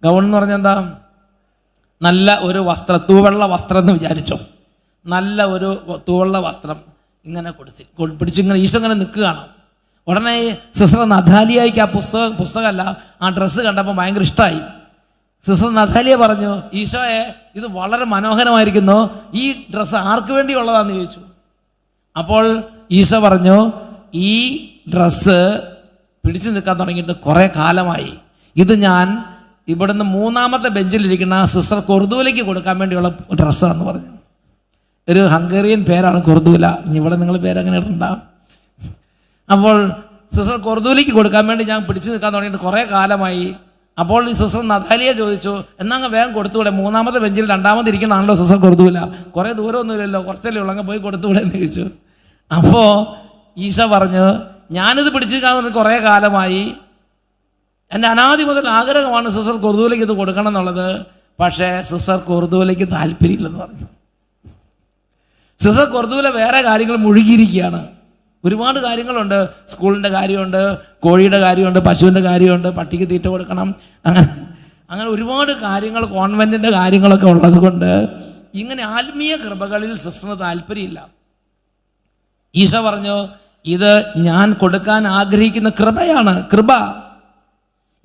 ഗൗൺ എന്ന് പറഞ്ഞാൽ എന്താ? നല്ല ഒരു വസ്ത്രം, തൂവെള്ള വസ്ത്രം എന്ന് വിചാരിച്ചോ. നല്ല ഒരു തൂവെള്ള വസ്ത്രം ഇങ്ങനെ പിടിച്ചിങ്ങനെ ഈശോ ഇങ്ങനെ നിൽക്കുകയാണ്. ഉടനെ സിസ്റ്റർ നഥാലിയയ്ക്ക് ആ പുസ്തകമല്ല, ആ ഡ്രസ്സ് കണ്ടപ്പോൾ ഭയങ്കര ഇഷ്ടമായി. സിസ്റ്റർ നഥാലിയ പറഞ്ഞു, ഈശോയെ ഇത് വളരെ മനോഹരമായിരിക്കുന്നു, ഈ ഡ്രസ്സ് ആർക്ക് വേണ്ടിയുള്ളതാണെന്ന് ചോദിച്ചു. അപ്പോൾ ഈശോ പറഞ്ഞു, ഈ ഡ്രസ്സ് പിടിച്ചു നിൽക്കാൻ തുടങ്ങിയിട്ട് കുറേ കാലമായി. ഇത് ഞാൻ ഇവിടുന്ന് 3ാമത്തെ ബെഞ്ചിലിരിക്കുന്ന സിസ്റ്റർ കൊർദൂലയ്ക്ക് കൊടുക്കാൻ വേണ്ടിയുള്ള ഡ്രസ്സാണെന്ന് പറഞ്ഞു. ഒരു ഹംഗേറിയൻ പേരാണ് കൊർദൂല. ഇവിടെ നിങ്ങൾ പേരങ്ങനെ ഇട്ടുണ്ടാവും. അപ്പോൾ സിസ്റ്റർ കൊർദൂലയ്ക്ക് കൊടുക്കാൻ വേണ്ടി ഞാൻ പിടിച്ചു നിൽക്കാൻ തുടങ്ങിയിട്ട് കുറേ കാലമായി. അപ്പോൾ ഈ സിസ്റ്റർ നഥാലിയ ചോദിച്ചു, എന്നാൽ വേഗം കൊടുത്തുകൂടെ? 3ാമത്തെ ബെഞ്ചിൽ 2ാമത് ഇരിക്കണാണല്ലോ സിസ്റ്റർ കൊർദൂല, കുറേ ദൂരമൊന്നുമില്ലല്ലോ, കുറച്ചല്ലേ ഉള്ളൂ, അങ്ങ് പോയി കൊടുത്തുകൂടെ എന്ന് ചോദിച്ചു. അപ്പോൾ ഈശോ പറഞ്ഞു, ഞാനിത് പിടിച്ചു നിൽക്കാൻ കുറേ കാലമായി, എൻ്റെ അനാദി മുതൽ ആഗ്രഹമാണ് സിസ്റ്റർ കൊർദൂലയ്ക്ക് ഇത് കൊടുക്കണം എന്നുള്ളത്. പക്ഷേ സിസ്റ്റർ കൊർദൂലയ്ക്ക് താല്പര്യമില്ലെന്ന് പറഞ്ഞു. സിസ്റ്റർ കൊർദൂല വേറെ കാര്യങ്ങൾ മുഴുകിയിരിക്കുകയാണ്. ഒരുപാട് കാര്യങ്ങളുണ്ട്. സ്കൂളിൻ്റെ കാര്യമുണ്ട്, കോഴിയുടെ കാര്യമുണ്ട്, പശുവിൻ്റെ കാര്യമുണ്ട്, പട്ടിക്ക് തീറ്റ കൊടുക്കണം, അങ്ങനെ ഒരുപാട് കാര്യങ്ങൾ, കോൺവെൻറ്റിൻ്റെ കാര്യങ്ങളൊക്കെ ഉള്ളത് കൊണ്ട് ഇങ്ങനെ ആത്മീയ കൃപകളിൽ സിസ്റ്ററിന് താല്പര്യമില്ല. ഈശോ പറഞ്ഞു, ഇത് ഞാൻ കൊടുക്കാൻ ആഗ്രഹിക്കുന്ന കൃപയാണ്, കൃപ.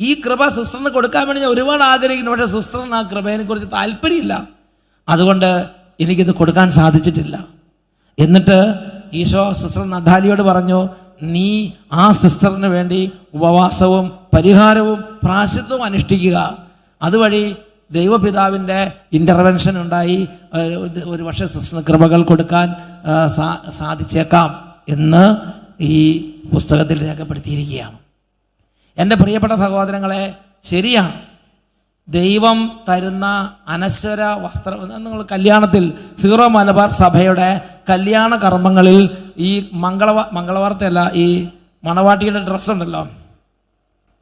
ഈ കൃപ സിസ്റ്ററിന് കൊടുക്കാൻ വേണ്ടി ഞാൻ ഒരുപാട് ആഗ്രഹിക്കുന്നു. പക്ഷേ സിസ്റ്ററിന് ആ കൃപയെ കുറിച്ച് താല്പര്യമില്ല. അതുകൊണ്ട് എനിക്കിത് കൊടുക്കാൻ സാധിച്ചിട്ടില്ല. എന്നിട്ട് ഈശോ സിസ്റ്റർ നഥാലിയോട് പറഞ്ഞു, നീ ആ സിസ്റ്ററിന് വേണ്ടി ഉപവാസവും പരിഹാരവും പ്രായശ്ചിത്തവും അനുഷ്ഠിക്കുക. അതുവഴി ദൈവപിതാവിൻ്റെ ഇൻ്റർവെൻഷൻ ഉണ്ടായി ഒരു പക്ഷേ സിസ്റ്ററിന് കൃപകൾ കൊടുക്കാൻ സാധിച്ചേക്കാം എന്ന് ഈ പുസ്തകത്തിൽ രേഖപ്പെടുത്തിയിരിക്കുകയാണ്. എൻ്റെ പ്രിയപ്പെട്ട സഹോദരങ്ങളെ, ശരിയാണ്, ദൈവം തരുന്ന അനശ്വര വസ്ത്രം. നിങ്ങൾ കല്യാണത്തിൽ സീറോ മലബാർ സഭയുടെ കല്യാണ കർമ്മങ്ങളിൽ ഈ മംഗളവാർത്തയല്ല, ഈ മണവാട്ടിയുടെ ഡ്രസ്സുണ്ടല്ലോ,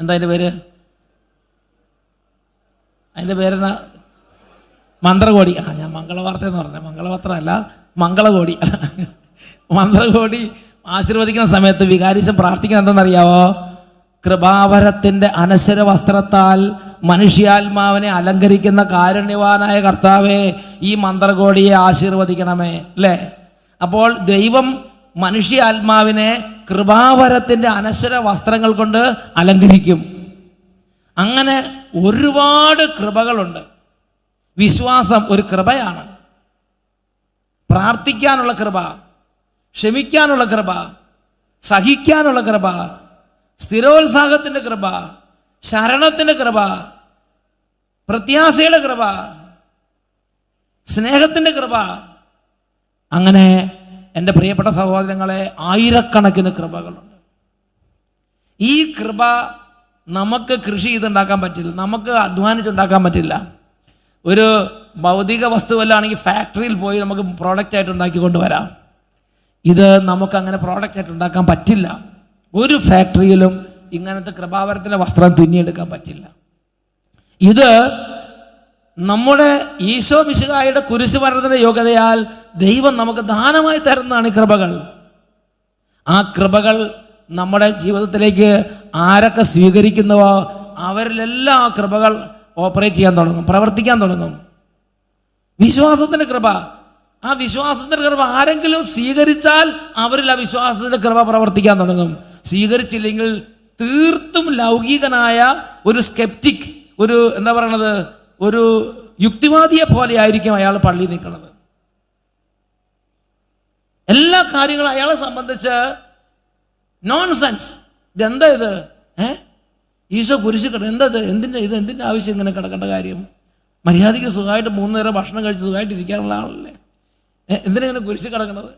എന്താ അതിൻ്റെ പേര്? അതിൻ്റെ പേരെന്നാ? മന്ത്രകോടി. ഞാൻ മംഗളവാർത്ത എന്ന് പറഞ്ഞത്, മംഗളപത്രമല്ല, മംഗളകോടി. മന്ത്രകോടി ആശീർവദിക്കുന്ന സമയത്ത് വികാരിച്ചൻ പ്രാർത്ഥിക്കുന്നത് എന്തെന്നറിയാവോ? കൃപാവരത്തിൻ്റെ അനശ്വര വസ്ത്രത്താൽ മനുഷ്യാത്മാവിനെ അലങ്കരിക്കുന്ന കാരുണ്യവാനായ കർത്താവേ, ഈ മന്ത്രകോടിയെ ആശീർവദിക്കണമേ, അല്ലേ? അപ്പോൾ ദൈവം മനുഷ്യാത്മാവിനെ കൃപാവരത്തിൻ്റെ അനശ്വര വസ്ത്രങ്ങൾ കൊണ്ട് അലങ്കരിക്കും. അങ്ങനെ ഒരുപാട് കൃപകളുണ്ട്. വിശ്വാസം ഒരു കൃപയാണ്. പ്രാർത്ഥിക്കാനുള്ള കൃപ, ക്ഷമിക്കാനുള്ള കൃപ, സഹിക്കാനുള്ള കൃപ, സ്ഥിരോത്സാഹത്തിൻ്റെ കൃപ, ശരണത്തിൻ്റെ കൃപ, പ്രത്യാശയുടെ കൃപ, സ്നേഹത്തിൻ്റെ കൃപ. അങ്ങനെ എൻ്റെ പ്രിയപ്പെട്ട സഹോദരങ്ങളെ, ആയിരക്കണക്കിന് കൃപകളുണ്ട്. ഈ കൃപ നമുക്ക് കൃഷി ചെയ്തുണ്ടാക്കാൻ പറ്റില്ല, നമുക്ക് അധ്വാനിച്ചുണ്ടാക്കാൻ പറ്റില്ല. ഒരു ഭൗതിക വസ്തുവല്ലാണെങ്കിൽ ഫാക്ടറിയിൽ പോയി നമുക്ക് പ്രോഡക്റ്റായിട്ട് ഉണ്ടാക്കി കൊണ്ടുവരാം. ഇത് നമുക്കങ്ങനെ പ്രോഡക്റ്റായിട്ട് ഉണ്ടാക്കാൻ പറ്റില്ല. ഒരു ഫാക്ടറിയിലും ഇങ്ങനത്തെ കൃപാവരത്തിൻ്റെ വസ്ത്രം തുന്നിയെടുക്കാൻ പറ്റില്ല. ഇത് നമ്മുടെ ഈശോ മിശിഹായുടെ കുരിശുമരണത്തിൻ്റെ യോഗ്യതയാൽ ദൈവം നമുക്ക് ദാനമായി തരുന്നതാണ് ഈ കൃപകൾ. ആ കൃപകൾ നമ്മുടെ ജീവിതത്തിലേക്ക് ആരൊക്കെ സ്വീകരിക്കുന്നുവോ അവരിലെല്ലാം ആ കൃപകൾ ഓപ്പറേറ്റ് ചെയ്യാൻ തുടങ്ങും, പ്രവർത്തിക്കാൻ തുടങ്ങും. വിശ്വാസത്തിൻ്റെ കൃപ, ആ വിശ്വാസത്തിൻ്റെ കൃപ ആരെങ്കിലും സ്വീകരിച്ചാൽ അവരിൽ ആ വിശ്വാസത്തിൻ്റെ കൃപ പ്രവർത്തിക്കാൻ തുടങ്ങും. സ്വീകരിച്ചില്ലെങ്കിൽ തീർത്തും ലൗകികനായ ഒരു സ്കെപ്റ്റിക്, ഒരു എന്താ പറയണത്, ഒരു യുക്തിവാദിയെ പോലെ ആയിരിക്കും അയാൾ പള്ളിയിൽ നിൽക്കുന്നത്. എല്ലാ കാര്യങ്ങളും അയാളെ സംബന്ധിച്ച് നോൺസെൻസ്. ഇതെന്താ ഇത്? ഈശോ കുരിശ് എന്തത് എന്തിൻ്റെ ആവശ്യം ഇങ്ങനെ കിടക്കേണ്ട കാര്യം? മര്യാദയ്ക്ക് സുഖമായിട്ട് 3 നേരം ഭക്ഷണം കഴിച്ച് സുഖമായിട്ട് ഇരിക്കാനുള്ള ആളല്ലേ, എന്തിനാണ് കുരിശ് കിടക്കണത്?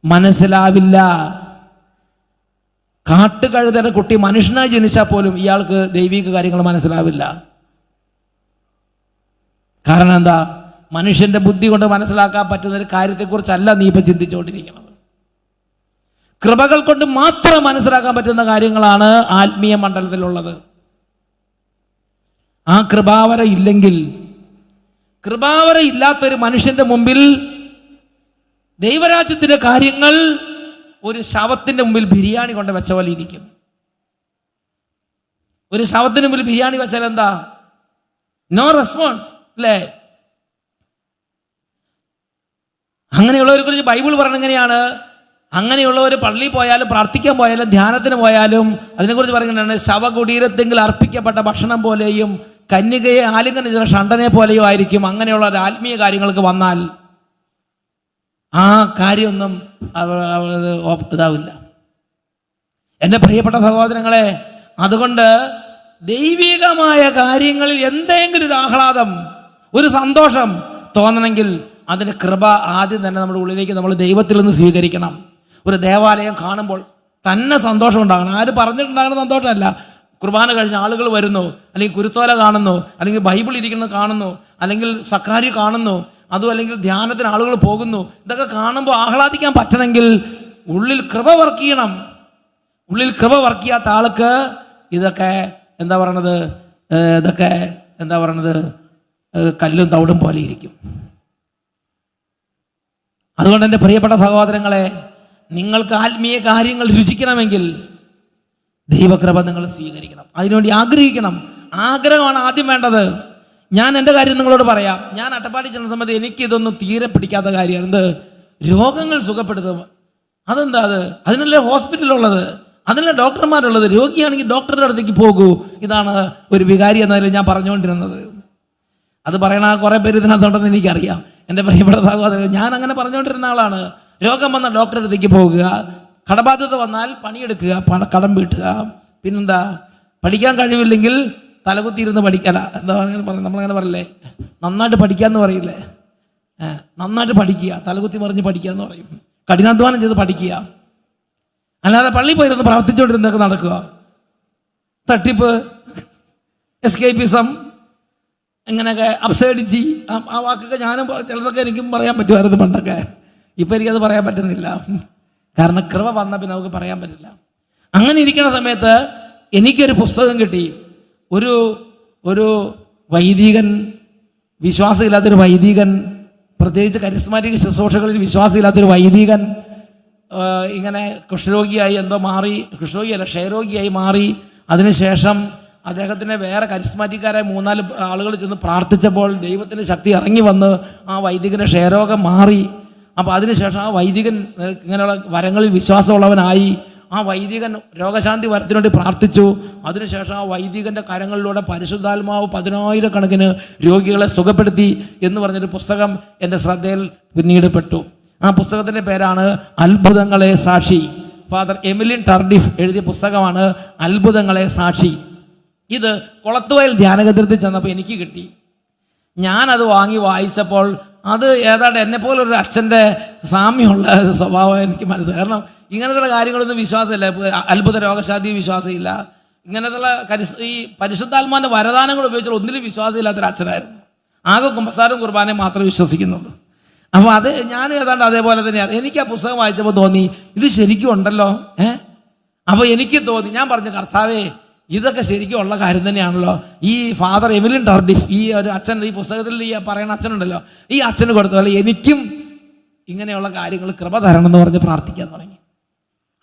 മനസ്സിലാവില്ല. കാട്ടുകഴുതയുടെ കുട്ടി മനുഷ്യനായി ജനിച്ചാൽ പോലും ഇയാൾക്ക് ദൈവിക കാര്യങ്ങൾ മനസ്സിലാവില്ല. കാരണം എന്താ? മനുഷ്യന്റെ ബുദ്ധി കൊണ്ട് മനസ്സിലാക്കാൻ പറ്റുന്ന ഒരു കാര്യത്തെക്കുറിച്ചല്ല നീ ഇപ്പം ചിന്തിച്ചുകൊണ്ടിരിക്കുന്നത്. കൃപകൾ കൊണ്ട് മാത്രം മനസ്സിലാക്കാൻ പറ്റുന്ന കാര്യങ്ങളാണ് ആത്മീയ മണ്ഡലത്തിലുള്ളത്. ആ കൃപാവര ഇല്ലെങ്കിൽ, കൃപാവര ഇല്ലാത്തൊരു മനുഷ്യന്റെ മുമ്പിൽ ദൈവരാജ്യത്തിന്റെ കാര്യങ്ങൾ ഒരു ശവത്തിന്റെ മുമ്പിൽ ബിരിയാണി കൊണ്ട് വെച്ച പോലെ ഇരിക്കും. ഒരു ശവത്തിന് മുമ്പിൽ ബിരിയാണി വെച്ചാൽ എന്താ? നോ റെസ്പോൺസ് അല്ലേ? അങ്ങനെയുള്ളവരെ കുറിച്ച് ബൈബിൾ പറയുന്നത് എങ്ങനെയാണ്? അങ്ങനെയുള്ളവർ പള്ളിയിൽ പോയാലും പ്രാർത്ഥിക്കാൻ പോയാലും ധ്യാനത്തിന് പോയാലും അതിനെക്കുറിച്ച് പറയുന്നതാണ്, ശവകുടീരത്തെങ്കിൽ അർപ്പിക്കപ്പെട്ട ഭക്ഷണം പോലെയും കന്യകയെ ആലിംഗനം ചെയ്ത ഷണ്ടനെ പോലെയും ആയിരിക്കും. അങ്ങനെയുള്ള ഒരു ആത്മീയ കാര്യങ്ങൾക്ക് വന്നാൽ ആ കാര്യമൊന്നും ഇതാവില്ല. എൻ്റെ പ്രിയപ്പെട്ട സഹോദരങ്ങളെ, അതുകൊണ്ട് ദൈവികമായ കാര്യങ്ങളിൽ എന്തെങ്കിലും ഒരു ആഹ്ലാദം, ഒരു സന്തോഷം തോന്നണമെങ്കിൽ അതിന് കൃപ ആദ്യം തന്നെ നമ്മുടെ ഉള്ളിലേക്ക് നമ്മൾ ദൈവത്തിൽ നിന്ന് സ്വീകരിക്കണം. ഒരു ദേവാലയം കാണുമ്പോൾ തന്നെ സന്തോഷം ഉണ്ടാകണം. ആരും പറഞ്ഞിട്ടുണ്ടാകുന്ന സന്തോഷമല്ല. കുർബാന കഴിഞ്ഞ ആളുകൾ വരുന്നു, അല്ലെങ്കിൽ കുരുത്തോല കാണുന്നു, അല്ലെങ്കിൽ ബൈബിൾ ഇരിക്കുന്നത് കാണുന്നു, അല്ലെങ്കിൽ സക്രാരി കാണുന്നു, അതും അല്ലെങ്കിൽ ധ്യാനത്തിന് ആളുകൾ പോകുന്നു. ഇതൊക്കെ കാണുമ്പോൾ ആഹ്ലാദിക്കാൻ പറ്റണമെങ്കിൽ ഉള്ളിൽ കൃപ വർക്ക് ചെയ്യണം. ഉള്ളിൽ കൃപ വർക്ക് ചെയ്യാത്ത ആൾക്ക് ഇതൊക്കെ എന്താ പറയണത്, കല്ലും തവിടും പോലെ ഇരിക്കും. അതുകൊണ്ട് എൻ്റെ പ്രിയപ്പെട്ട സഹോദരങ്ങളെ, നിങ്ങൾക്ക് ആത്മീയ കാര്യങ്ങൾ രുചിക്കണമെങ്കിൽ ദൈവകൃപ നിങ്ങൾ സ്വീകരിക്കണം. അതിനുവേണ്ടി ആഗ്രഹിക്കണം. ആഗ്രഹമാണ് ആദ്യം വേണ്ടത്. ഞാൻ എൻ്റെ കാര്യം നിങ്ങളോട് പറയാം. ഞാൻ അട്ടപ്പാടി ചെന്ന സമയത്ത് എനിക്കിതൊന്നും തീരെ പിടിക്കാത്ത കാര്യമാണ്. എന്ത്? രോഗങ്ങൾ സുഖപ്പെടുത്തുക. അതെന്താ? അതിനല്ലേ ഹോസ്പിറ്റലുള്ളത്, അതിനല്ലേ ഡോക്ടർമാരുള്ളത്. രോഗിയാണെങ്കിൽ ഡോക്ടറുടെ അടുത്തേക്ക് പോകൂ. ഇതാണ് ഒരു വികാരി എന്നതിൽ ഞാൻ പറഞ്ഞുകൊണ്ടിരുന്നത്. അത് പറയണ കുറേ പേര് ഇതിനകത്തുണ്ടെന്ന് എനിക്കറിയാം. എൻ്റെ പ്രിയപ്പെട്ട സഹോദരൻ, ഞാൻ അങ്ങനെ പറഞ്ഞുകൊണ്ടിരുന്ന ആളാണ്. രോഗം വന്ന ഡോക്ടറുടെ അടുത്തേക്ക് പോകുക, കടബാധ്യത വന്നാൽ പണിയെടുക്കുക, കടം വീട്ടുക, പിന്നെന്താ, പഠിക്കാൻ കഴിവില്ലെങ്കിൽ തലകുത്തിയിരുന്ന് പഠിക്കല. എന്താ അങ്ങനെ പറയുന്നത്? നമ്മളങ്ങനെ പറയില്ലേ, നന്നായിട്ട് പഠിക്കാമെന്ന് പറയില്ലേ? നന്നായിട്ട് പഠിക്കുക, തലകുത്തി മറിഞ്ഞ് പഠിക്കുക എന്ന് പറയും. കഠിനാധ്വാനം ചെയ്ത് പഠിക്കുക. അല്ലാതെ പള്ളിയിൽ പോയിരുന്ന് പ്രാർത്ഥിച്ചുകൊണ്ടിരുന്നൊക്കെ നടക്കുക. തട്ടിപ്പ്, എസ്കേപ്പിസം, ഇങ്ങനെയൊക്കെ അബ്സേഡിറ്റി, ആ വാക്കൊക്കെ ഞാനും ചിലതൊക്കെ എനിക്കും പറയാൻ പറ്റുമായിരുന്നു പണ്ടൊക്കെ. ഇപ്പം എനിക്കത് പറയാൻ പറ്റുന്നില്ല. കാരണം കൃപ വന്ന പിന്നെ നമുക്ക് പറയാൻ പറ്റില്ല. അങ്ങനെ ഇരിക്കുന്ന സമയത്ത് എനിക്കൊരു പുസ്തകം കിട്ടി. ഒരു വൈദികൻ, വിശ്വാസമില്ലാത്തൊരു വൈദികൻ, പ്രത്യേകിച്ച് കരിസ്മാറ്റിക് ശുശ്രൂഷകളിൽ വിശ്വാസമില്ലാത്തൊരു വൈദികൻ ഇങ്ങനെ കുഷ്ഠരോഗിയായി എന്തോ മാറി, കുഷ്ഠരോഗിയല്ല ക്ഷയരോഗിയായി മാറി. അതിനുശേഷം അദ്ദേഹത്തിനെ വേറെ കരിസ്മാറ്റിക്കാരായ 3-4 ആളുകൾ ചെന്ന് പ്രാർത്ഥിച്ചപ്പോൾ ദൈവത്തിൻ്റെ ശക്തി ഇറങ്ങി വന്ന് ആ വൈദികൻ്റെ ക്ഷയരോഗം മാറി. അപ്പോൾ അതിനുശേഷം ആ വൈദികൻ ഇങ്ങനെയുള്ള വരങ്ങളിൽ വിശ്വാസമുള്ളവനായി. ആ വൈദികൻ രോഗശാന്തി വരത്തിന് വേണ്ടി പ്രാർത്ഥിച്ചു. അതിനുശേഷം ആ വൈദികൻ്റെ കരങ്ങളിലൂടെ പരിശുദ്ധാത്മാവ് 10,000 കണക്കിന് രോഗികളെ സുഖപ്പെടുത്തി എന്ന് പറഞ്ഞൊരു പുസ്തകം എൻ്റെ ശ്രദ്ധയിൽ പിന്നീട് പെട്ടു. ആ പുസ്തകത്തിൻ്റെ പേരാണ് അത്ഭുതങ്ങളെ സാക്ഷി. ഫാദർ എമിലിൻ ടർഡിഫ് എഴുതിയ പുസ്തകമാണ് അത്ഭുതങ്ങളെ സാക്ഷി. ഇത് കൊളത്തുവയൽ ധ്യാനകേന്ദ്രത്തിൽ ചെന്നപ്പോൾ എനിക്ക് കിട്ടി. ഞാനത് വാങ്ങി വായിച്ചപ്പോൾ അത് ഏതാണ്ട് എന്നെപ്പോലൊരു അച്ഛൻ്റെ സാമ്യമുള്ള സ്വഭാവം എനിക്ക് മനസ്സിലായി. കാരണം ഇങ്ങനത്തെ കാര്യങ്ങളൊന്നും വിശ്വാസമില്ല. അത്ഭുത രോഗശാന്തി വിശ്വാസമില്ല. ഇങ്ങനത്തെ ഈ പരിശുദ്ധാത്മാവിൻ്റെ വരദാനങ്ങൾ ഉപയോഗിച്ചാൽ ഒന്നിലും വിശ്വാസമില്ലാത്തൊരു അച്ഛനായിരുന്നു. ആകെ കുമ്പസാരം കുർബാനയും മാത്രമേ വിശ്വസിക്കുന്നുള്ളൂ. അപ്പോൾ അത് ഞാനും ഏതാണ്ട് അതേപോലെ തന്നെയാണ്. എനിക്ക് ആ പുസ്തകം വായിച്ചപ്പോൾ തോന്നി ഇത് ശരിക്കും ഉണ്ടല്ലോ. അപ്പോൾ എനിക്ക് തോന്നി, ഞാൻ പറഞ്ഞു, കർത്താവേ, ഇതൊക്കെ ശരിക്കും ഉള്ള കാര്യം തന്നെയാണല്ലോ. ഈ ഫാദർ എമിലിൻ ടർഡിഫ്, ഈ ഒരു അച്ഛൻ, ഈ പുസ്തകത്തിൽ ഈ പറയുന്ന അച്ഛനുണ്ടല്ലോ, ഈ അച്ഛന് കൊടുത്ത പോലെ എനിക്കും ഇങ്ങനെയുള്ള കാര്യങ്ങൾ കൃപ തരണം എന്ന് പറഞ്ഞ് പ്രാർത്ഥിക്കാൻ തുടങ്ങി.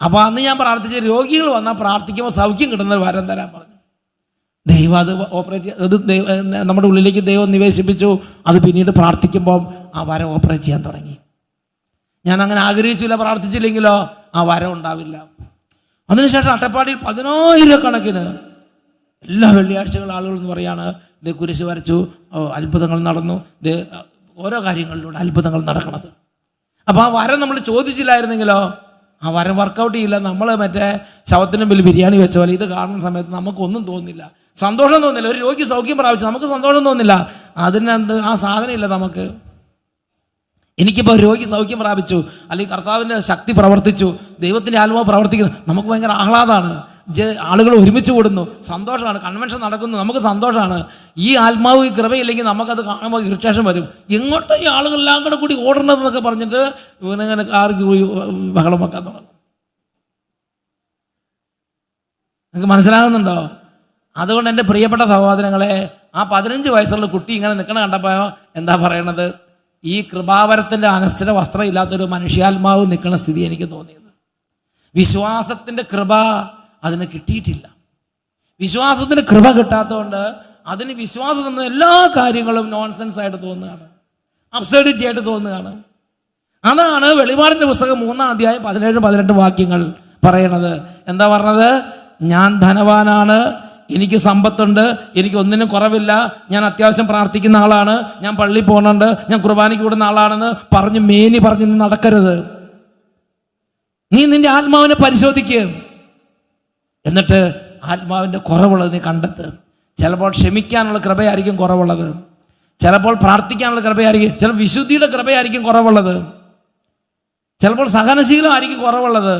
അപ്പോൾ അന്ന് ഞാൻ പ്രാർത്ഥിച്ച രോഗികൾ വന്നാൽ പ്രാർത്ഥിക്കുമ്പോൾ സൗഖ്യം കിട്ടുന്ന ഒരു വരം തരാൻ പറഞ്ഞു. ദൈവം അത് ഓപ്പറേറ്റ് അത് നമ്മുടെ ഉള്ളിലേക്ക് ദൈവം നിവേശിപ്പിച്ചു. അത് പിന്നീട് പ്രാർത്ഥിക്കുമ്പോൾ ആ വരം ഓപ്പറേറ്റ് ചെയ്യാൻ തുടങ്ങി. ഞാൻ അങ്ങനെ ആഗ്രഹിച്ചില്ല, പ്രാർത്ഥിച്ചില്ലെങ്കിലോ ആ വരം ഉണ്ടാവില്ല. അതിനുശേഷം അട്ടപ്പാടിയിൽ 10,000 കണക്കിന് എല്ലാ വെള്ളിയാഴ്ചകളും ആളുകൾ എന്ന് പറയാണ്, ഇത് കുരിശ് വരച്ചു, അത്ഭുതങ്ങൾ നടന്നു, ഇത് ഓരോ കാര്യങ്ങളിലൂടെ അത്ഭുതങ്ങൾ നടക്കണത്. അപ്പോൾ ആ വരം നമ്മൾ ചോദിച്ചില്ലായിരുന്നെങ്കിലോ ആ വരം വർക്കൗട്ട് ചെയ്യില്ല. നമ്മൾ മറ്റേ ശവത്തിന് മുമ്പിൽ ബിരിയാണി വെച്ച പോലെ ഇത് കാണുന്ന സമയത്ത് നമുക്കൊന്നും തോന്നില്ല, സന്തോഷം തോന്നില്ല. ഒരു രോഗി സൗഖ്യം പ്രാപിച്ചു, നമുക്ക് സന്തോഷം തോന്നില്ല. അതിനെന്ത് ആ സാധനം ഇല്ല നമുക്ക്. എനിക്കിപ്പോൾ രോഗി സൗഖ്യം പ്രാപിച്ചു, അല്ലെങ്കിൽ കർത്താവിൻ്റെ ശക്തി പ്രവർത്തിച്ചു, ദൈവത്തിൻ്റെ ആത്മാവ് പ്രവർത്തിക്കുന്നു, നമുക്ക് ഭയങ്കര ആഹ്ലാദമാണ്. ആളുകൾ ഒരുമിച്ച് കൂടുന്നു, സന്തോഷമാണ്. കൺവെൻഷൻ നടക്കുന്നു, നമുക്ക് സന്തോഷമാണ്. ഈ ആത്മാവ്, ഈ കൃപയില്ലെങ്കിൽ നമുക്കത് കാണുമ്പോൾ ഇറിറ്റേഷൻ വരും. എങ്ങോട്ടും ഈ ആളുകളെല്ലാം കൂടെ കൂടി ഓടേണ്ടതെന്നൊക്കെ പറഞ്ഞിട്ട് ഇവനിങ്ങനെ കാർക്ക് ബഹളം വെക്കാൻ തുടങ്ങും. നിങ്ങൾക്ക് മനസ്സിലാകുന്നുണ്ടോ? അതുകൊണ്ട് എൻ്റെ പ്രിയപ്പെട്ട സഹോദരങ്ങളെ, ആ 15 വയസ്സുള്ള കുട്ടി ഇങ്ങനെ നിൽക്കണ കണ്ടപ്പോൾ എന്താ പറയണത്? ഈ കൃപാവരത്തിൻ്റെ അനശ്വര വസ്ത്രം ഇല്ലാത്തൊരു മനുഷ്യാത്മാവ് നിൽക്കുന്ന സ്ഥിതി എനിക്ക് തോന്നിയത്. വിശ്വാസത്തിൻ്റെ കൃപ അതിന് കിട്ടിയിട്ടില്ല. വിശ്വാസത്തിന് കൃപ കിട്ടാത്തതുകൊണ്ട് അതിന് വിശ്വാസം എന്ന എല്ലാ കാര്യങ്ങളും നോൺസെൻസ് ആയിട്ട് തോന്നുകയാണ്, അബ്സർഡിറ്റി ആയിട്ട് തോന്നുകയാണ്. അതാണ് വെളിപാടിൻ്റെ പുസ്തകം 3-ാം അധ്യായം 17-18 വാക്യങ്ങൾ പറയണത്. എന്താ പറഞ്ഞത്? ഞാൻ ധനവാനാണ്, എനിക്ക് സമ്പത്തുണ്ട്, എനിക്ക് ഒന്നിനും കുറവില്ല, ഞാൻ അത്യാവശ്യം പ്രാർത്ഥിക്കുന്ന ആളാണ്, ഞാൻ പള്ളിയിൽ പോകുന്നുണ്ട്, ഞാൻ കുർബാനയ്ക്ക് കൂടുന്ന ആളാണെന്ന് പറഞ്ഞ് പറഞ്ഞ് നടക്കരുത്. നീ നിന്റെ ആത്മാവിനെ പരിശോധിക്കുക, എന്നിട്ട് ആത്മാവിൻ്റെ കുറവുള്ളത് നീ കണ്ടെത്ത്. ചിലപ്പോൾ ക്ഷമിക്കാനുള്ള കൃപയായിരിക്കും കുറവുള്ളത്, ചിലപ്പോൾ പ്രാർത്ഥിക്കാനുള്ള കൃപയായിരിക്കും, ചില വിശുദ്ധിയുടെ കൃപയായിരിക്കും കുറവുള്ളത്, ചിലപ്പോൾ സഹനശീലമായിരിക്കും കുറവുള്ളത്,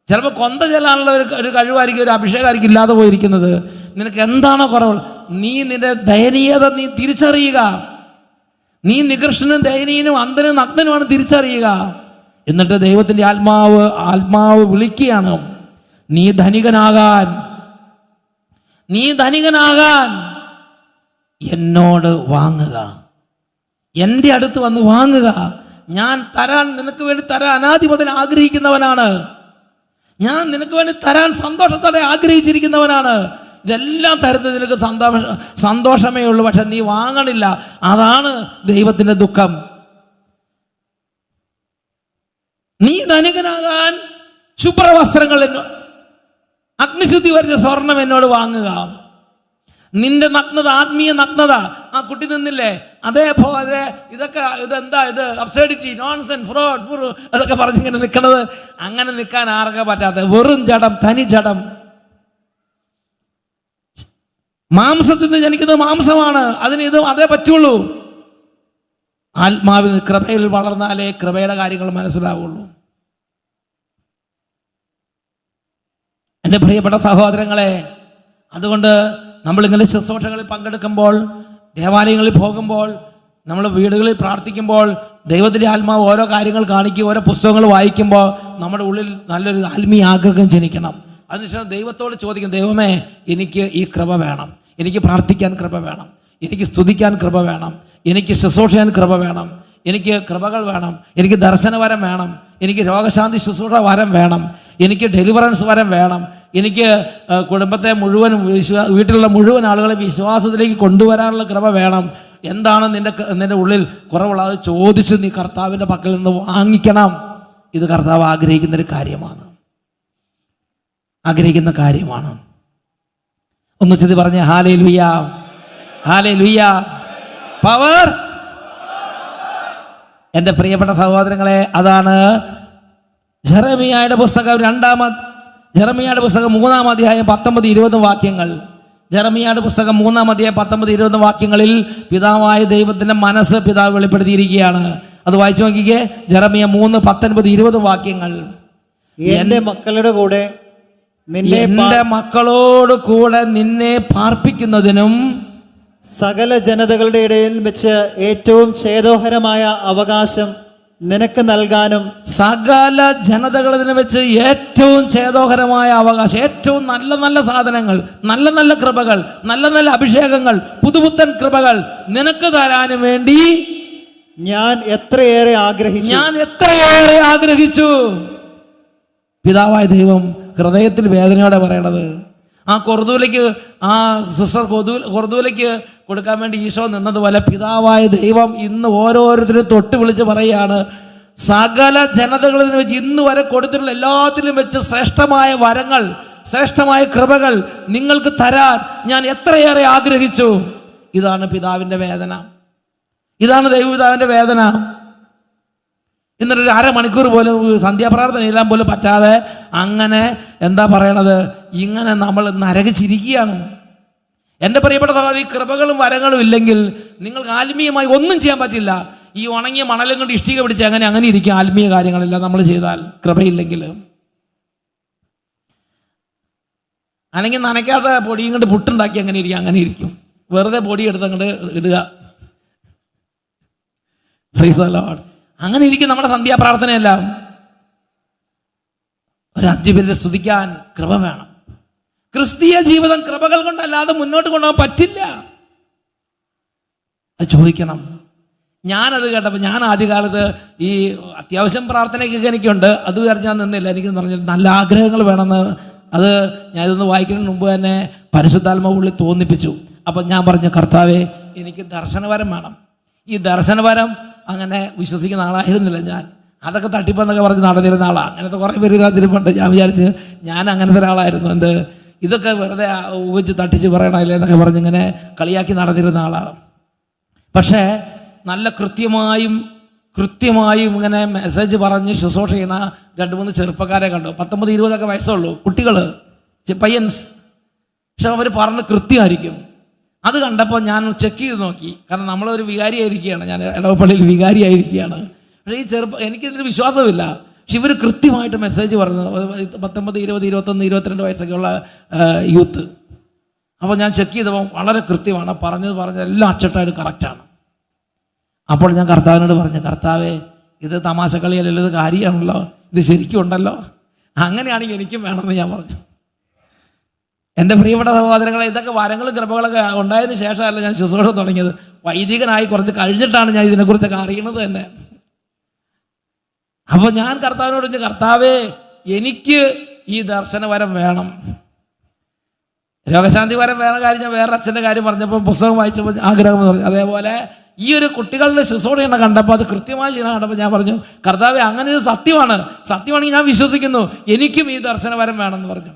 ചിലപ്പോൾ കൊന്ത ചെല്ലാനുള്ള ഒരു കഴിവായിരിക്കും, ഒരു അഭിഷേകമായിരിക്കും ഇല്ലാതെ പോയിരിക്കുന്നത്. നിനക്ക് എന്താണോ കുറവുള്ളത്, നീ നിന്റെ ദയനീയത നീ തിരിച്ചറിയുക. നീ നികൃഷ്ടനും ദയനീയനും അന്ധനും നഗ്നനുമാണ് തിരിച്ചറിയുക. എന്നിട്ട് ദൈവത്തിൻ്റെ ആത്മാവ് വിളിക്കുകയാണ്, നീ ധനികനാകാൻ എന്നോട് വാങ്ങുക, എൻ്റെ അടുത്ത് വന്ന് വാങ്ങുക. ഞാൻ നിനക്ക് വേണ്ടി തരാൻ അനാദി മുതൽ ആഗ്രഹിക്കുന്നവനാണ്. ഞാൻ നിനക്ക് വേണ്ടി തരാൻ സന്തോഷത്തോടെ ആഗ്രഹിച്ചിരിക്കുന്നവനാണ്. ഇതെല്ലാം തരുന്നത് നിനക്ക് സന്തോഷമേ ഉള്ളൂ, പക്ഷെ നീ വാങ്ങണില്ല. അതാണ് ദൈവത്തിൻ്റെ ദുഃഖം. നീ ധനികനാകാൻ ശുഭ്രവസ്ത്രങ്ങൾ, അഗ്നിശുദ്ധി വരുന്ന സ്വർണം എന്നോട് വാങ്ങുക. നിന്റെ നഗ്നത, ആത്മീയ നഗ്നത, ആ കുട്ടി നിന്നില്ലേ, അതേപോലെ ഇതെന്താ ഇത് അബ്സർഡിറ്റി, നോൺസെൻസ്, ഫ്രോഡ്, അതൊക്കെ പറഞ്ഞിങ്ങനെ നിൽക്കണത്. അങ്ങനെ നിൽക്കാൻ ആർക്കും പറ്റാത്ത വെറും ജഡം, തനി ജഡം. മാംസത്തിൽ നിന്ന് ജനിക്കുന്നത് മാംസമാണ്, അതിന് ഇത് അതേ പറ്റുള്ളൂ. ആത്മാവിൽ കൃപയിൽ വളർന്നാലേ കൃപയുടെ കാര്യങ്ങൾ മനസ്സിലാവുള്ളൂ. എൻ്റെ പ്രിയപ്പെട്ട സഹോദരങ്ങളെ, അതുകൊണ്ട് നമ്മളിങ്ങനെ ശുശ്രൂഷകളിൽ പങ്കെടുക്കുമ്പോൾ, ദേവാലയങ്ങളിൽ പോകുമ്പോൾ, നമ്മൾ വീടുകളിൽ പ്രാർത്ഥിക്കുമ്പോൾ, ദൈവത്തിൻ്റെ ആത്മാവ് ഓരോ കാര്യങ്ങൾ കാണിക്കും, ഓരോ പുസ്തകങ്ങൾ വായിക്കുമ്പോൾ നമ്മുടെ ഉള്ളിൽ നല്ലൊരു ആത്മീയ ആഗ്രഹം ജനിക്കണം. അതിനുശേഷം ദൈവത്തോട് ചോദിക്കും, ദൈവമേ, എനിക്ക് ഈ കൃപ വേണം, എനിക്ക് പ്രാർത്ഥിക്കാൻ കൃപ വേണം, എനിക്ക് സ്തുതിക്കാൻ കൃപ വേണം, എനിക്ക് ശുശ്രൂഷ ചെയ്യാൻ കൃപ വേണം, എനിക്ക് കൃപകൾ വേണം, എനിക്ക് ദർശനവരം വേണം, എനിക്ക് രോഗശാന്തി ശുശ്രൂഷ വരം വേണം, എനിക്ക് ഡെലിവറൻസ് വരം വേണം, എനിക്ക് കുടുംബത്തെ മുഴുവൻ വീട്ടിലുള്ള മുഴുവൻ ആളുകളെ വിശ്വാസത്തിലേക്ക് കൊണ്ടുവരാനുള്ള കൃപ വേണം. എന്താണ് നിന്റെ ഉള്ളിൽ കുറവുള്ളത്? അത് ചോദിച്ച് നീ കർത്താവിൻ്റെ പക്കൽ നിന്ന് വാങ്ങിക്കണം. ഇത് കർത്താവ് ആഗ്രഹിക്കുന്ന കാര്യമാണ്. ഒന്ന് ചെന്ന് പറഞ്ഞേ, ഹല്ലേലൂയ, ഹല്ലേലൂയ, പവർ. എൻ്റെ പ്രിയപ്പെട്ട സഹോദരങ്ങളെ, അതാണ് ജെറമിയായുടെ പുസ്തകം 3-ാം അധ്യായം 19-20 വാക്യങ്ങൾ. ജെറമിയായുടെ പുസ്തകം 3-ാം അധ്യായം 19-20 വാക്യങ്ങളിൽ പിതാവായ ദൈവത്തിൻ്റെ മനസ്സ് പിതാവ് വെളിപ്പെടുത്തിയിരിക്കുകയാണ്. അത് വായിച്ചു നോക്കിക്കേ. ജെറമിയ 3:19-20 വാക്യങ്ങൾ. എൻ്റെ മക്കളോട് കൂടെ നിന്നെ പാർപ്പിക്കുന്നതിനും സകല ജനതകളുടെ ഇടയിൽ വെച്ച് ഏറ്റവും ഛേദോഹരമായ അവകാശം നിനക്ക് നൽകാനും, സകല ജനതകളിൽ വെച്ച് ഏറ്റവും ഛേദോഹരമായ അവകാശം, ഏറ്റവും നല്ല നല്ല സാധനങ്ങൾ, നല്ല നല്ല കൃപകൾ, നല്ല നല്ല അഭിഷേകങ്ങൾ, പുതുപുത്തൻ കൃപകൾ നിനക്ക് തരാനും വേണ്ടി ഞാൻ എത്രയേറെ ആഗ്രഹിച്ചു. പിതാവായ ദൈവം ഹൃദയത്തിൽ വേദനയോടെ പറയണത്. ആ സിസ്റ്റർ കൊർദൂലയ്ക്ക് കൊടുക്കാൻ വേണ്ടി ഈശോ നിന്നതുപോലെ പിതാവായ ദൈവം ഇന്ന് ഓരോരുത്തരും തൊട്ട് വിളിച്ച് പറയുകയാണ്, സകല ജനതകളിൽ വെച്ച് ഇന്ന് വരെ കൊടുത്തിട്ടുള്ള എല്ലാത്തിലും വെച്ച് ശ്രേഷ്ഠമായ വരങ്ങൾ, ശ്രേഷ്ഠമായ കൃപകൾ നിങ്ങൾക്ക് തരാൻ ഞാൻ എത്രയേറെ ആഗ്രഹിച്ചു. ഇതാണ് പിതാവിൻ്റെ വേദന, ഇതാണ് ദൈവപിതാവിൻ്റെ വേദന. എന്നിട്ടൊരു അരമണിക്കൂർ പോലും സന്ധ്യാപ്രാർത്ഥന എല്ലാം പോലും പറ്റാതെ അങ്ങനെ എന്താ പറയണത്, ഇങ്ങനെ നമ്മൾ നരകിച്ചിരിക്കുകയാണ്. എൻ്റെ പ്രിയപ്പെട്ട സഹോദരി, കൃപകളും വരങ്ങളും ഇല്ലെങ്കിൽ നിങ്ങൾക്ക് ആത്മീയമായി ഒന്നും ചെയ്യാൻ പറ്റില്ല. ഈ ഉണങ്ങിയ മണലും കൊണ്ട് ഇഷ്ടിക പിടിച്ച് അങ്ങനെ ഇരിക്കും. ആത്മീയ കാര്യങ്ങളെല്ലാം നമ്മൾ ചെയ്താൽ കൃപയില്ലെങ്കിൽ. അല്ലെങ്കിൽ നനയ്ക്കാത്ത പൊടിയും കൊണ്ട് പുട്ടുണ്ടാക്കി അങ്ങനെ ഇരിക്കും. വെറുതെ പൊടി എടുത്ത് അങ്ങോട്ട് ഇടുക. Price the Lord. അങ്ങനെ ഇരിക്കും നമ്മുടെ സന്ധ്യാപ്രാർത്ഥനയെല്ലാം. ഒരു 5 മിനിറ്റ് സ്തുതിക്കാൻ കൃപ വേണം. ക്രിസ്തീയ ജീവിതം കൃപകൾ കൊണ്ടല്ലാതെ മുന്നോട്ട് കൊണ്ടുപോകാൻ പറ്റില്ല. അത് ചോദിക്കണം. ഞാനത് കേട്ടപ്പോൾ ഞാൻ ആദ്യകാലത്ത് ഈ അത്യാവശ്യം പ്രാർത്ഥനയ്ക്കൊക്കെ എനിക്കുണ്ട്, അത് കാരണം ഞാൻ നിന്നില്ല. എനിക്ക് പറഞ്ഞാൽ നല്ല ആഗ്രഹങ്ങൾ വേണമെന്ന്, അത് ഞാൻ ഇതൊന്ന് വായിക്കുന്നതിന് മുമ്പ് തന്നെ പരിശുദ്ധാത്മാവ് ഉള്ളിൽ തോന്നിപ്പിച്ചു. അപ്പം ഞാൻ പറഞ്ഞു, കർത്താവേ എനിക്ക് ദർശനവരം വേണം. ഈ ദർശനവരം അങ്ങനെ വിശ്വസിക്കുന്ന ആളായിരുന്നില്ല ഞാൻ. അതൊക്കെ തട്ടിപ്പെന്നൊക്കെ പറഞ്ഞ് നടന്നിരുന്ന ആളാണ്. അങ്ങനത്തെ കുറേ പേര് ഇതിരിപ്പുണ്ട്. ഞാൻ വിചാരിച്ച് ഞാൻ അങ്ങനത്തെ ഒരാളായിരുന്നു. ഇതൊക്കെ വെറുതെ ഊഹിച്ച് തട്ടിച്ച് പറയണമല്ലേ എന്നൊക്കെ പറഞ്ഞിങ്ങനെ കളിയാക്കി നടന്നിരുന്ന ആളാണ്. പക്ഷേ നല്ല കൃത്യമായും ഇങ്ങനെ മെസ്സേജ് പറഞ്ഞ് ശുശ്രൂഷ ചെയ്യുന്ന 2-3 ചെറുപ്പക്കാരെ കണ്ടു. 19-20 വയസ്സുള്ളൂ കുട്ടികൾ, പയ്യൻസ്. പക്ഷെ അവർ പറഞ്ഞ് കൃത്യമായിരിക്കും. അത് കണ്ടപ്പോൾ ഞാൻ ചെക്ക് ചെയ്ത് നോക്കി. കാരണം നമ്മളൊരു വികാരിയായിരിക്കുകയാണ്, ഞാൻ ഇടവപ്പള്ളിയിൽ വികാരിയായിരിക്കുകയാണ്. പക്ഷേ ഈ എനിക്കിതിന് വിശ്വാസമില്ല. പക്ഷെ ഇവർ കൃത്യമായിട്ട് മെസ്സേജ് പറഞ്ഞു. 19, 20, 21, 22 വയസ്സൊക്കെയുള്ള യൂത്ത്. അപ്പോൾ ഞാൻ ചെക്ക് ചെയ്തപ്പോൾ വളരെ കൃത്യമാണ്. പറഞ്ഞത് എല്ലാം അച്ചട്ടായിട്ട് കറക്റ്റാണ്. അപ്പോൾ ഞാൻ കർത്താവിനോട് പറഞ്ഞു, കർത്താവേ ഇത് തമാശ കളിയല്ലല്ലോ, ഇത് കാര്യമാണല്ലോ, ഇത് ശരിക്കും ഉണ്ടല്ലോ, അങ്ങനെയാണെങ്കിൽ എനിക്കും വേണമെന്ന് ഞാൻ പറഞ്ഞു. എൻ്റെ പ്രിയപ്പെട്ട സഹോദരങ്ങളെ, ഇതൊക്കെ വരങ്ങളും കൃപകളൊക്കെ ഉണ്ടായതിന് ശേഷമല്ല ഞാൻ ശുശ്രൂഷ തുടങ്ങിയത്. വൈദികനായി കുറച്ച് കഴിഞ്ഞിട്ടാണ് ഞാൻ ഇതിനെക്കുറിച്ചൊക്കെ അറിയണത് തന്നെ. അപ്പോൾ ഞാൻ കർത്താവിനോട് പറഞ്ഞു, കർത്താവേ എനിക്ക് ഈ ദർശനവരം വേണം, രോഗശാന്തി വരം വേറെ കാര്യം. ഞാൻ വേറെ അച്ഛൻ്റെ കാര്യം പറഞ്ഞപ്പോൾ പുസ്തകം വായിച്ചപ്പോൾ ആഗ്രഹം പറഞ്ഞു. അതേപോലെ ഈ ഒരു കുട്ടികളുടെ ശുശ്രൂഷ കണ്ടപ്പോൾ അത് കൃത്യമായി ചെയ്യണം കണ്ടപ്പോൾ ഞാൻ പറഞ്ഞു, കർത്താവേ അങ്ങനെ ഇത് സത്യമാണെങ്കിൽ ഞാൻ വിശ്വസിക്കുന്നു, എനിക്കും ഈ ദർശനവരം വേണമെന്ന് പറഞ്ഞു.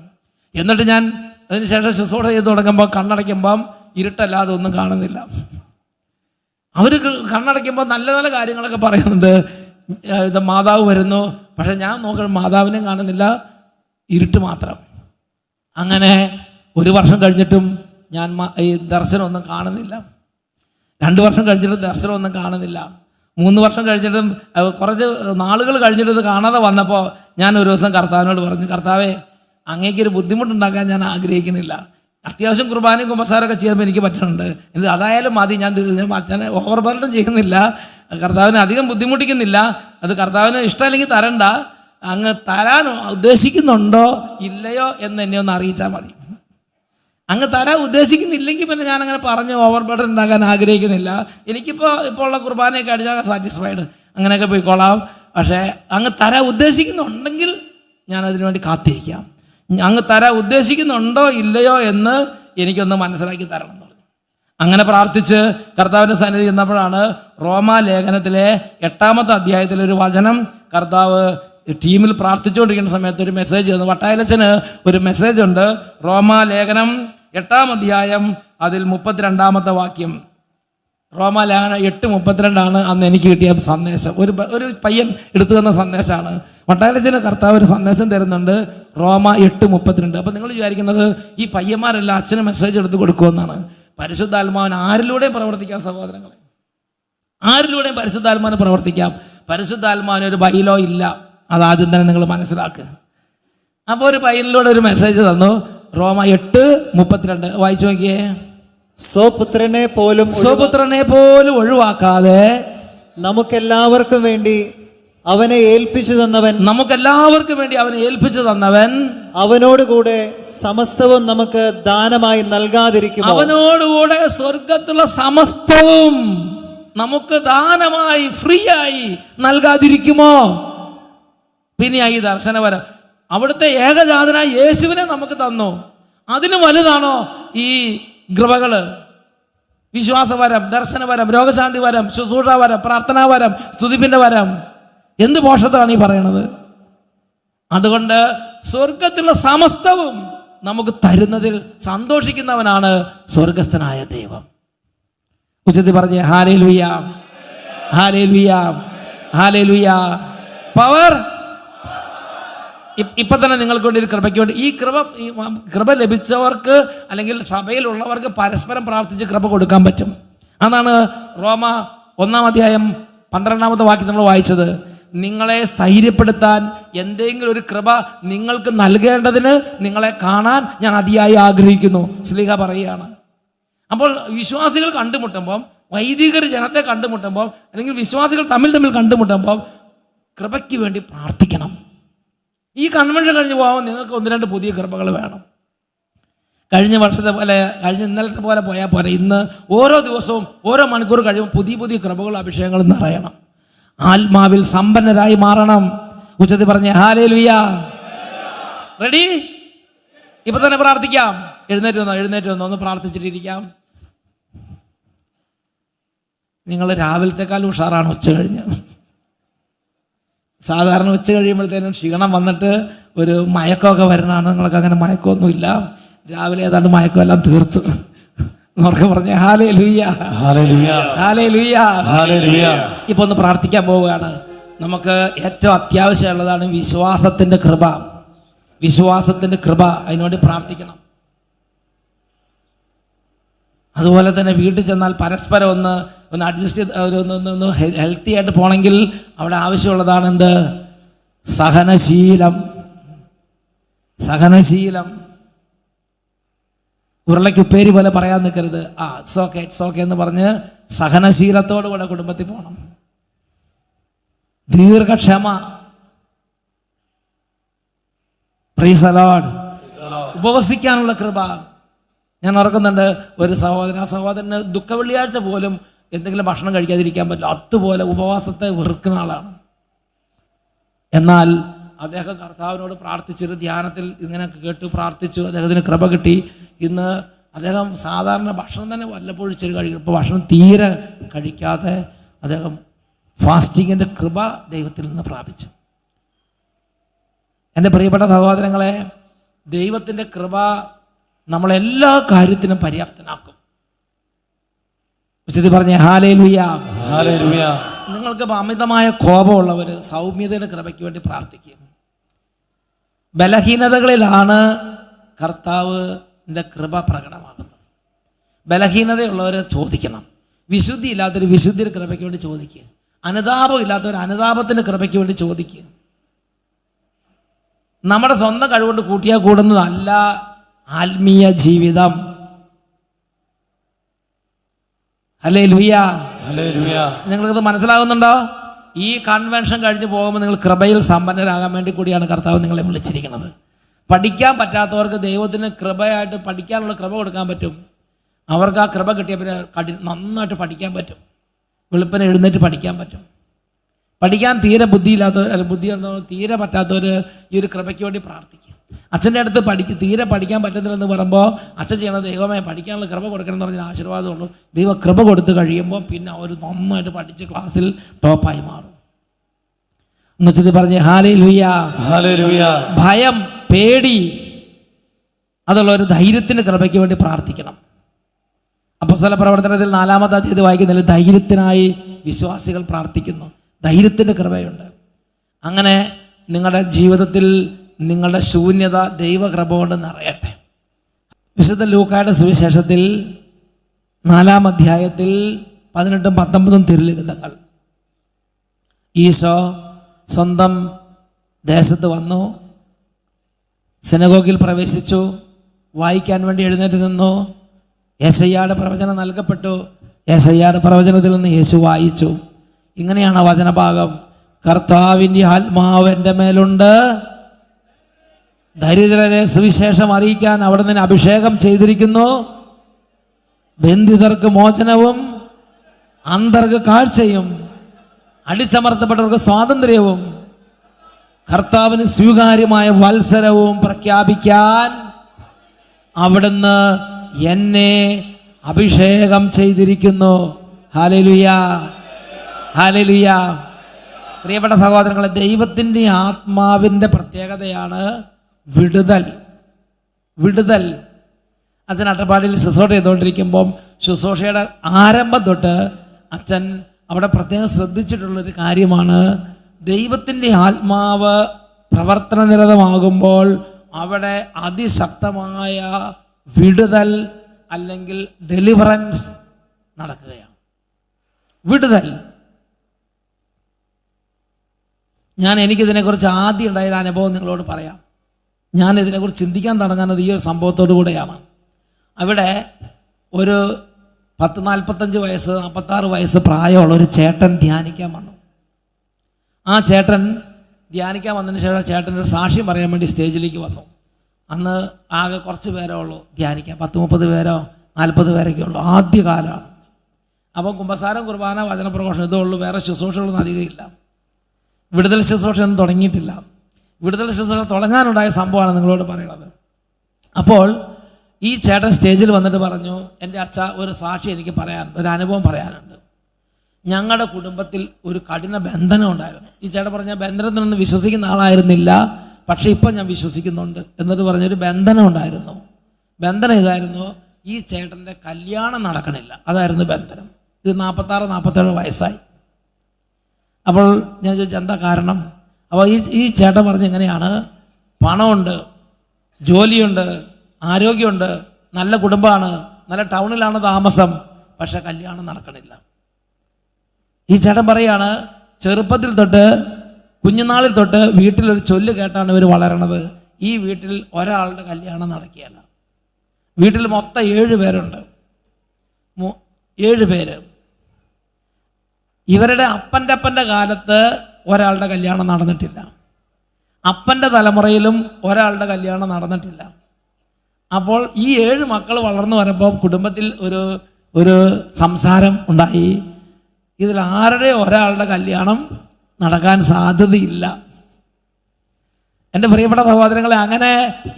എന്നിട്ട് ഞാൻ അതിനുശേഷം ശുശ്രൂഷ ചെയ്ത് തുടങ്ങുമ്പോൾ കണ്ണടയ്ക്കുമ്പം ഇരുട്ടല്ലാതെ ഒന്നും കാണുന്നില്ല. അവർ കണ്ണടയ്ക്കുമ്പോൾ നല്ല നല്ല കാര്യങ്ങളൊക്കെ പറയുന്നുണ്ട്. ഇത് മാതാവ് വരുന്നു, പക്ഷെ ഞാൻ നോക്കണം മാതാവിനെയും കാണുന്നില്ല, ഇരുട്ട് മാത്രം. അങ്ങനെ 1 വർഷം കഴിഞ്ഞിട്ടും ഞാൻ ഈ ദർശനമൊന്നും കാണുന്നില്ല. 2 വർഷം കഴിഞ്ഞിട്ടും ദർശനമൊന്നും കാണുന്നില്ല. 3 വർഷം കഴിഞ്ഞിട്ടും കുറച്ച് നാളുകൾ കഴിഞ്ഞിട്ട് ഇത് കാണാതെ വന്നപ്പോൾ ഞാൻ ഒരു ദിവസം കർത്താവിനോട് പറഞ്ഞു, കർത്താവേ അങ്ങേക്കൊരു ബുദ്ധിമുട്ടുണ്ടാക്കാൻ ഞാൻ ആഗ്രഹിക്കുന്നില്ല. അത്യാവശ്യം കുർബാനയും കുമ്പസാരമൊക്കെ ചെയ്യുമ്പോൾ എനിക്ക് പറ്റുന്നുണ്ട്. ഇത് അതായാലും മതി. ഞാൻ അച്ഛനെ ഓവർ ബർഡൻ ചെയ്യുന്നില്ല, കർത്താവിനെ അധികം ബുദ്ധിമുട്ടിക്കുന്നില്ല. അത് കർത്താവിന് ഇഷ്ടമല്ലെങ്കിൽ തരണ്ട, അങ്ങ് തരാൻ ഉദ്ദേശിക്കുന്നുണ്ടോ ഇല്ലയോ എന്ന് എന്നെ ഒന്ന് അറിയിച്ചാൽ മതി. അങ്ങ് തരാൻ ഉദ്ദേശിക്കുന്നില്ലെങ്കിൽ പിന്നെ ഞാനങ്ങനെ പറഞ്ഞ് ഓവർ ബർഡൻ ഉണ്ടാക്കാൻ ആഗ്രഹിക്കുന്നില്ല. ഇപ്പോൾ ഉള്ള കുർബാനയൊക്കെ അടിച്ചാൽ സാറ്റിസ്ഫൈഡ്, അങ്ങനെയൊക്കെ പോയിക്കോളാം. പക്ഷേ അങ്ങ് തരാൻ ഉദ്ദേശിക്കുന്നുണ്ടെങ്കിൽ ഞാൻ അതിനുവേണ്ടി കാത്തിരിക്കാം. അങ്ങ് തരാൻ ഉദ്ദേശിക്കുന്നുണ്ടോ ഇല്ലയോ എന്ന് എനിക്കൊന്ന് മനസ്സിലാക്കി തരണം എന്ന് പറഞ്ഞു. അങ്ങനെ പ്രാർത്ഥിച്ച് കർത്താവിൻ്റെ സന്നിധി ചെന്നപ്പോഴാണ് റോമാലേഖനത്തിലെ 8-ാമത്തെ അധ്യായത്തിലെ ഒരു വചനം കർത്താവ് ടീമിൽ പ്രാർത്ഥിച്ചുകൊണ്ടിരിക്കുന്ന സമയത്ത് ഒരു മെസ്സേജ് തന്നു. വട്ടായലച്ചന് ഒരു മെസ്സേജ് ഉണ്ട്. റോമാലേഖനം 8-ാം അധ്യായം അതിൽ 32-ാമത്തെ വാക്യം. റോമാലേഖനം 8:32 അന്ന് എനിക്ക് കിട്ടിയ സന്ദേശം. ഒരു പയ്യൻ എടുത്തു തന്ന സന്ദേശമാണ്. വട്ടായലച്ചന് കർത്താവ് ഒരു സന്ദേശം തരുന്നുണ്ട്. റോമ 8:32. അപ്പം നിങ്ങൾ വിചാരിക്കുന്നത് ഈ പയ്യന്മാരെല്ലാം അച്ഛന് മെസ്സേജ് എടുത്ത് കൊടുക്കുമെന്നാണ്. പരിശുദ്ധാത്മാവിന് ആരിലൂടെയും പ്രവർത്തിക്കാം സഹോദരങ്ങളെ, ആരിലൂടെയും പരിശുദ്ധാത്മാവിന് പ്രവർത്തിക്കാം. പരിശുദ്ധാത്മാവിന് ഒരു ബൈലോ ഇല്ല, അതാദ്യം തന്നെ നിങ്ങൾ മനസ്സിലാക്കുക. അപ്പോൾ ഒരു പയ്യനിലൂടെ ഒരു മെസ്സേജ് തന്നു. റോമ 8:32 വായിച്ചു നോക്കിയേ. സ്വപുത്രനെ പോലും ഒഴിവാക്കാതെ നമുക്കെല്ലാവർക്കും വേണ്ടി അവനെ ഏൽപ്പിച്ചു തന്നവൻ അവനോടുകൂടെ സമസ്തവും നമുക്ക് ദാനമായി നൽകാതിരിക്കുമോ? അവനോടുകൂടെ സ്വർഗത്തുള്ള സമസ്തവും നമുക്ക് ദാനമായി ഫ്രീ ആയി നൽകാതിരിക്കുമോ? പിന്നെ ഈ ദർശനവരം അവിടുത്തെ ഏകജാതനായ യേശുവിനെ നമുക്ക് തന്നു. അതിന് വലുതാണോ ഈ കൃപകള്? വിശ്വാസവരം, ദർശനവരം, രോഗശാന്തി വരം, ശുശ്രൂഷാവരം, പ്രാർത്ഥനാവരം, സ്തുതിപ്പിന്റെ വരം, എന്ത് പോഷത്താണ് ഈ പറയണത്? അതുകൊണ്ട് സ്വർഗത്തിലുള്ള സമസ്തവും നമുക്ക് തരുന്നതിൽ സന്തോഷിക്കുന്നവനാണ് സ്വർഗസ്ഥനായ ദൈവം. ഉച്ചത്തിൽ പറഞ്ഞേ ഹല്ലേലൂയ, ഹല്ലേലൂയ, ഹല്ലേലൂയ. പവർ. ഇപ്പം തന്നെ നിങ്ങൾക്ക് വേണ്ടി ഒരു കൃപയ്ക്ക് വേണ്ടി ഈ കൃപ ലഭിച്ചവർക്ക് അല്ലെങ്കിൽ സഭയിലുള്ളവർക്ക് പരസ്പരം പ്രാർത്ഥിച്ച് കൃപ കൊടുക്കാൻ പറ്റും. അതാണ് റോമ 1-12 വാക്യം നമ്മൾ വായിച്ചത്. നിങ്ങളെ സ്ഥൈര്യപ്പെടുത്താൻ എന്തെങ്കിലും ഒരു കൃപ നിങ്ങൾക്ക് നൽകേണ്ടതിന് നിങ്ങളെ കാണാൻ ഞാൻ അതിയായി ആഗ്രഹിക്കുന്നു, ശ്ലീഹ പറയുകയാണ്. അപ്പോൾ വിശ്വാസികൾ കണ്ടുമുട്ടുമ്പം, വൈദികർ ജനത്തെ കണ്ടുമുട്ടുമ്പോൾ, അല്ലെങ്കിൽ വിശ്വാസികൾ തമ്മിൽ കണ്ടുമുട്ടുമ്പോൾ കൃപയ്ക്ക് വേണ്ടി പ്രാർത്ഥിക്കണം. ഈ കൺവെൻഷൻ കഴിഞ്ഞ് പോകാൻ നിങ്ങൾക്ക് 1-2 പുതിയ കൃപകൾ വേണം. കഴിഞ്ഞ വർഷത്തെ പോലെ, ഇന്നലത്തെ പോലെ പോയാൽ പോരെ. ഇന്ന് ഓരോ ദിവസവും ഓരോ മണിക്കൂർ കഴിയുമ്പോൾ പുതിയ കൃപകളും അഭിഷേകങ്ങളും നിറയണം. ആത്മാവിൽ സമ്പന്നരായി മാറണം. ഉച്ചത്തിൽ പറഞ്ഞേ ഹല്ലേലൂയ. റെഡി? ഇപ്പൊ തന്നെ പ്രാർത്ഥിക്കാം. എഴുന്നേറ്റ് വന്നോ, ഒന്ന് പ്രാർത്ഥിച്ചിട്ടിരിക്കാം. നിങ്ങൾ രാവിലത്തെക്കാളും ഉഷാറാണ് ഉച്ച കഴിഞ്ഞ്. സാധാരണ ഉച്ച കഴിയുമ്പോഴത്തേനും ക്ഷീണം വന്നിട്ട് ഒരു മയക്കമൊക്കെ വരുന്നതാണ്. നിങ്ങൾക്ക് അങ്ങനെ മയക്കമൊന്നുമില്ല. രാവിലെ ഏതാണ്ട് മയക്കമെല്ലാം തീർത്തു. ഉറക്കെ പറഞ്ഞേ ഹല്ലേലൂയ, ഹല്ലേലൂയ, ഹല്ലേലൂയ, ഹല്ലേലൂയ. ഇപ്പൊ ഒന്ന് പ്രാർത്ഥിക്കാൻ പോവുകയാണ്. നമുക്ക് ഏറ്റവും അത്യാവശ്യമുള്ളതാണ് വിശ്വാസത്തിന്റെ കൃപ. വിശ്വാസത്തിന്റെ കൃപ, അതിനുവേണ്ടി പ്രാർത്ഥിക്കണം. അതുപോലെ തന്നെ വീട്ടിൽ ചെന്നാൽ പരസ്പരം ഒന്ന് അഡ്ജസ്റ്റ് ചെയ്ത് ഒന്ന് ഹെൽത്തി ആയിട്ട് പോകണമെങ്കിൽ അവിടെ ആവശ്യമുള്ളതാണ് എന്ത്? സഹനശീലം. ഉരുളയ്ക്ക് ഉപ്പേരി പോലെ പറയാൻ നിൽക്കരുത്. ഇറ്റ്സ് ഓക്കെ എന്ന് പറഞ്ഞ് സഹനശീലത്തോടു കൂടെ കുടുംബത്തിൽ പോകണം. ദീർഘക്ഷമ. Praise the lord. ഉപവസിക്കാനുള്ള കൃപ. ഞാൻ ഓർക്കുന്നുണ്ട്, ഒരു സഹോദരന് ദുഃഖവെള്ളിയാഴ്ച പോലും എന്തെങ്കിലും ഭക്ഷണം കഴിക്കാതിരിക്കാൻ പറ്റില്ല. അതുപോലെ ഉപവാസത്തെ വെറുക്കുന്ന ആളാണ്. എന്നാൽ അദ്ദേഹം കർത്താവിനോട് പ്രാർത്ഥിച്ചൊരു ധ്യാനത്തിൽ ഇങ്ങനെ കേട്ടു പ്രാർത്ഥിച്ചു. അദ്ദേഹത്തിന് കൃപ കിട്ടി. ഇന്ന് അദ്ദേഹം സാധാരണ ഭക്ഷണം തന്നെ വല്ലപ്പോഴും ഇച്ചിരി കഴിക്കും. ഇപ്പോൾ ഭക്ഷണം തീരെ കഴിക്കാതെ അദ്ദേഹം ഫാസ്റ്റിങ്ങിൻ്റെ കൃപ ദൈവത്തിൽ നിന്ന് പ്രാപിച്ചു. എൻ്റെ പ്രിയപ്പെട്ട സഹോദരങ്ങളെ, ദൈവത്തിൻ്റെ കൃപ നമ്മളെല്ലാ കാര്യത്തിനും പര്യാപ്തനാക്കും. ഉച്ചത്തിൽ പറഞ്ഞേ ഹല്ലേലൂയ, ഹല്ലേലൂയ. നിങ്ങൾക്ക് അമിതമായ കോപമുള്ളവർ സൗമ്യതയുടെ കൃപയ്ക്ക് വേണ്ടി പ്രാർത്ഥിക്കും. ബലഹീനതകളിലാണ് കർത്താവിൻ്റെ കൃപ പ്രകടമാകുന്നത്. ബലഹീനതയുള്ളവർ ചോദിക്കണം. വിശുദ്ധി ഇല്ലാത്തൊരു വിശുദ്ധിയുടെ കൃപയ്ക്ക് വേണ്ടി ചോദിക്കുക. അനുതാപം ഇല്ലാത്തൊരു അനുതാപത്തിൻ്റെ കൃപയ്ക്ക് വേണ്ടി ചോദിക്കുക. നമ്മുടെ സ്വന്തം കഴിവുകൊണ്ട് കൂട്ടിയാൽ കൂടുന്നതല്ല ആത്മീയ ജീവിതം. Hallelujah, hallelujah. നിങ്ങൾക്കത് മനസ്സിലാകുന്നുണ്ടോ? ഈ കൺവെൻഷൻ കഴിഞ്ഞ് പോകുമ്പോൾ നിങ്ങൾ കൃപയിൽ സമ്പന്നരാകാൻ വേണ്ടി കൂടിയാണ് കർത്താവ് നിങ്ങളെ വിളിച്ചിരിക്കുന്നത്. പഠിക്കാൻ പറ്റാത്തവർക്ക് ദൈവത്തിന് കൃപയായിട്ട് പഠിക്കാനുള്ള കൃപ കൊടുക്കാൻ പറ്റും. അവർക്ക് ആ കൃപ കിട്ടിയ പിന്നെ നന്നായിട്ട് പഠിക്കാൻ പറ്റും. വെളുപ്പിനെ എഴുന്നേറ്റ് പഠിക്കാൻ പറ്റും. പഠിക്കാൻ തീരെ ബുദ്ധിയില്ലാത്തവർ, അല്ലെങ്കിൽ തീരെ പറ്റാത്തവർ ഈ ഒരു കൃപയ്ക്ക് വേണ്ടി പ്രാർത്ഥിക്കും. അച്ഛൻ്റെ അടുത്ത് തീരെ പഠിക്കാൻ പറ്റുന്നില്ലെന്ന് പറയുമ്പോൾ അച്ഛൻ ചെയ്യണത്, ദൈവമേ പഠിക്കാനുള്ള കൃപ കൊടുക്കണം എന്ന് പറഞ്ഞ ആശീർവാദമുള്ളൂ. ദൈവ കൃപ കൊടുത്തു കഴിയുമ്പോൾ പിന്നെ അവർ നന്നായിട്ട് പഠിച്ച് ക്ലാസ്സിൽ ടോപ്പായി മാറും. എന്നുവെച്ചത് പറഞ്ഞ് ഹല്ലേലൂയ, ഹല്ലേലൂയ. ഭയം, പേടി അതുള്ള ഒരു ധൈര്യത്തിൻ്റെ കൃപയ്ക്ക് വേണ്ടി പ്രാർത്ഥിക്കണം. അപ്പോസ്തല പ്രവർത്തനത്തിൽ 4-ാമത്തെ അധ്യായത്തിൽ വായിക്കുന്നില്ല, ധൈര്യത്തിനായി വിശ്വാസികൾ പ്രാർത്ഥിക്കുന്നു. ധൈര്യത്തിൻ്റെ കൃപയുണ്ട്. അങ്ങനെ നിങ്ങളുടെ ജീവിതത്തിൽ നിങ്ങളുടെ ശൂന്യത ദൈവകൃപ കൊണ്ട് നിറയട്ടെ. വിശുദ്ധ ലൂക്കായുടെ സുവിശേഷത്തിൽ 4-ാം അധ്യായത്തിൽ 18-19 തിരുലിഖിതങ്ങൾ. ഈശോ സ്വന്തം ദേശത്ത് വന്നു, സിനഗോഗിൽ പ്രവേശിച്ചു, വായിക്കാൻ വേണ്ടി എഴുന്നേറ്റ് നിന്നു. യെശയ്യായുടെ പ്രവചനം നൽകപ്പെട്ടു. യെശയ്യായുടെ പ്രവചനത്തിൽ നിന്ന് യേശു വായിച്ചു. ഇങ്ങനെയാണ് വചനഭാഗം: കർത്താവിൻ്റെ ആത്മാവ് എൻ്റെ മേലുണ്ട്, ദരിദ്രരെ സുവിശേഷം അറിയിക്കാൻ അവിടെ നിന്ന് അഭിഷേകം ചെയ്തിരിക്കുന്നു, ബന്ധിതർക്ക് മോചനവും അന്ധർക്ക് കാഴ്ചയും അടിച്ചമർത്തപ്പെട്ടവർക്ക് സ്വാതന്ത്ര്യവും കർത്താവിന് സ്വീകാര്യമായ വത്സരവും പ്രഖ്യാപിക്കാൻ അവിടുന്ന് എന്നെ അഭിഷേകം ചെയ്തിരിക്കുന്നു. Hallelujah, hallelujah. പ്രിയപ്പെട്ട സഹോദരങ്ങളെ, ദൈവത്തിൻ്റെ ആത്മാവിൻ്റെ പ്രത്യേകതയാണ് വിടുതൽ. അച്ഛൻ അട്ടപ്പാടിയിൽ ശുശ്രൂഷ ചെയ്തുകൊണ്ടിരിക്കുമ്പം ശുശ്രൂഷയുടെ ആരംഭം തൊട്ട് അച്ഛൻ അവിടെ പ്രത്യേകം ശ്രദ്ധിച്ചിട്ടുള്ളൊരു കാര്യമാണ് ദൈവത്തിൻ്റെ ആത്മാവ് പ്രവർത്തനനിരതമാകുമ്പോൾ അവിടെ അതിശക്തമായ വിടുതൽ അല്ലെങ്കിൽ ഡെലിവറൻസ് നടക്കുകയാണ്. വിടുതൽ. എനിക്കിതിനെക്കുറിച്ച് ആദ്യം ഉണ്ടായ അനുഭവം നിങ്ങളോട് പറയാം. ഞാൻ ഇതിനെക്കുറിച്ച് ചിന്തിക്കാൻ തുടങ്ങുന്നത് ഈ ഒരു സംഭവത്തോടു കൂടെയാണ്. അവിടെ ഒരു 40-45 വയസ്സ് 46 വയസ്സ് പ്രായമുള്ള ഒരു ചേട്ടൻ ധ്യാനിക്കാൻ വന്നു. ആ ചേട്ടൻ ധ്യാനിക്കാൻ വന്നതിന് ശേഷം ചേട്ടൻ്റെ ഒരു സാക്ഷ്യം പറയാൻ വേണ്ടി സ്റ്റേജിലേക്ക് വന്നു. അന്ന് ആകെ കുറച്ച് പേരേ ഉള്ളൂ ധ്യാനിക്കാൻ, 10-30 പേരോ 40 പേരൊക്കെ ഉള്ളൂ. ആദ്യകാലമാണ്. അപ്പം കുമ്പസാരം, കുർബാന, വചനപ്രഘോഷണം ഇതേ ഉള്ളൂ. വേറെ ശുശ്രൂഷകളൊന്നും അധികമില്ല. വിടുതൽ ശുശ്രൂഷയൊന്നും തുടങ്ങിയിട്ടില്ല. വിടുതൽ ശുശ്രൂഷ തുടങ്ങാനുണ്ടായ സംഭവമാണ് നിങ്ങളോട് പറയുന്നത്. അപ്പോൾ ഈ ചേട്ടൻ സ്റ്റേജിൽ വന്നിട്ട് പറഞ്ഞു, എൻ്റെ അച്ഛ, ഒരു സാക്ഷി എനിക്ക് പറയാനുണ്ട്, ഒരു അനുഭവം പറയാനുണ്ട്. ഞങ്ങളുടെ കുടുംബത്തിൽ ഒരു കഠിന ബന്ധനം ഉണ്ടായിരുന്നു. ഈ ചേട്ടൻ പറഞ്ഞ ബന്ധനത്തിനൊന്നും വിശ്വസിക്കുന്ന ആളായിരുന്നില്ല, പക്ഷേ ഇപ്പം ഞാൻ വിശ്വസിക്കുന്നുണ്ട് എന്നിട്ട് പറഞ്ഞൊരു ബന്ധനം ഉണ്ടായിരുന്നു. ബന്ധനം ഇതായിരുന്നു, ഈ ചേട്ടൻ്റെ കല്യാണം നടക്കണില്ല. അതായിരുന്നു ബന്ധനം. ഇത് 46-47 വയസ്സായി. അപ്പോൾ ഞാൻ ചോദിച്ചു എന്താ കാരണം? അപ്പോൾ ഈ ചേട്ടൻ പറഞ്ഞ് എങ്ങനെയാണ്, പണമുണ്ട്, ജോലിയുണ്ട്, ആരോഗ്യമുണ്ട്, നല്ല കുടുംബമാണ്, നല്ല ടൗണിലാണ് താമസം, പക്ഷെ കല്യാണം നടക്കണില്ല. ഈ ചേട്ടൻ പറയാണ്, ചെറുപ്പത്തിൽ തൊട്ട്, കുഞ്ഞുനാളിൽ തൊട്ട് വീട്ടിലൊരു ചൊല്ല് കേട്ടാണ് ഇവർ വളരണത്, ഈ വീട്ടിൽ ഒരാളുടെ കല്യാണം നടക്കുകയല്ല. വീട്ടിൽ മൊത്തം 7 പേരുണ്ട്. 7 പേര്. ഇവരുടെ അപ്പൻ്റെ കാലത്ത് ഒരാളുടെ കല്യാണം നടന്നിട്ടില്ല. അപ്പൻ്റെ തലമുറയിലും ഒരാളുടെ കല്യാണം നടന്നിട്ടില്ല. അപ്പോൾ ഈ 7 മക്കൾ വളർന്നു വരുമ്പോൾ കുടുംബത്തിൽ ഒരു സംസാരം ഉണ്ടായി, ഇതിൽ ആരുടെ ഒരാളുടെ കല്യാണം നടക്കാൻ സാധ്യതയില്ല. എൻ്റെ പ്രിയപ്പെട്ട സഹോദരങ്ങളെ, അങ്ങനെ